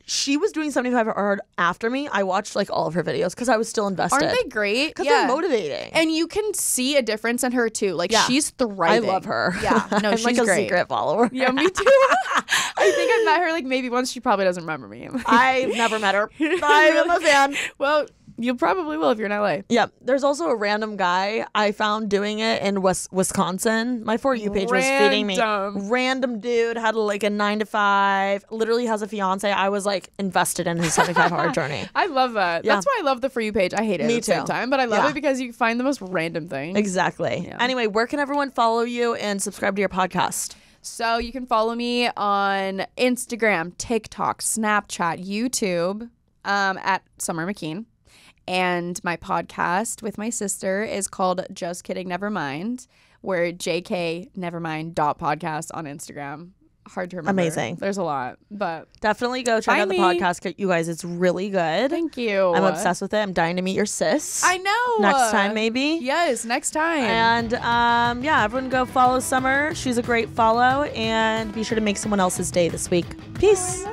she was doing 75 hard after me. I watched like all of her videos because I was still invested. Aren't they great? Because they're motivating. And you can see a difference in her too. Like she's thriving. I love her. Yeah. No, I'm she's like a great. secret follower. Yeah, me too. I think I met her like maybe once. She probably doesn't remember me. I've never met her. I'm a fan. Well, you probably will if you're in LA. Yeah. There's also a random guy I found doing it in Wisconsin. My For You page was feeding me. Random dude had like a 9 to 5, literally has a fiance. I was like invested in his 75 hard journey. I love that. Yeah. That's why I love the For You page. I hate it at the same time, but I love it because you find the most random things. Exactly. Yeah. Anyway, where can everyone follow you and subscribe to your podcast? So you can follow me on Instagram, TikTok, Snapchat, YouTube at Summer Mckeen. And my podcast with my sister is called Just Kidding Nevermind. We're JK Nevermind.podcast on Instagram. Hard to remember. Amazing. There's a lot, but definitely go check out the podcast. You guys, it's really good. Thank you. I'm obsessed with it. I'm dying to meet your sis. I know. Next time, maybe. Yes, next time. And everyone go follow Summer. She's a great follow, and be sure to make someone else's day this week. Peace.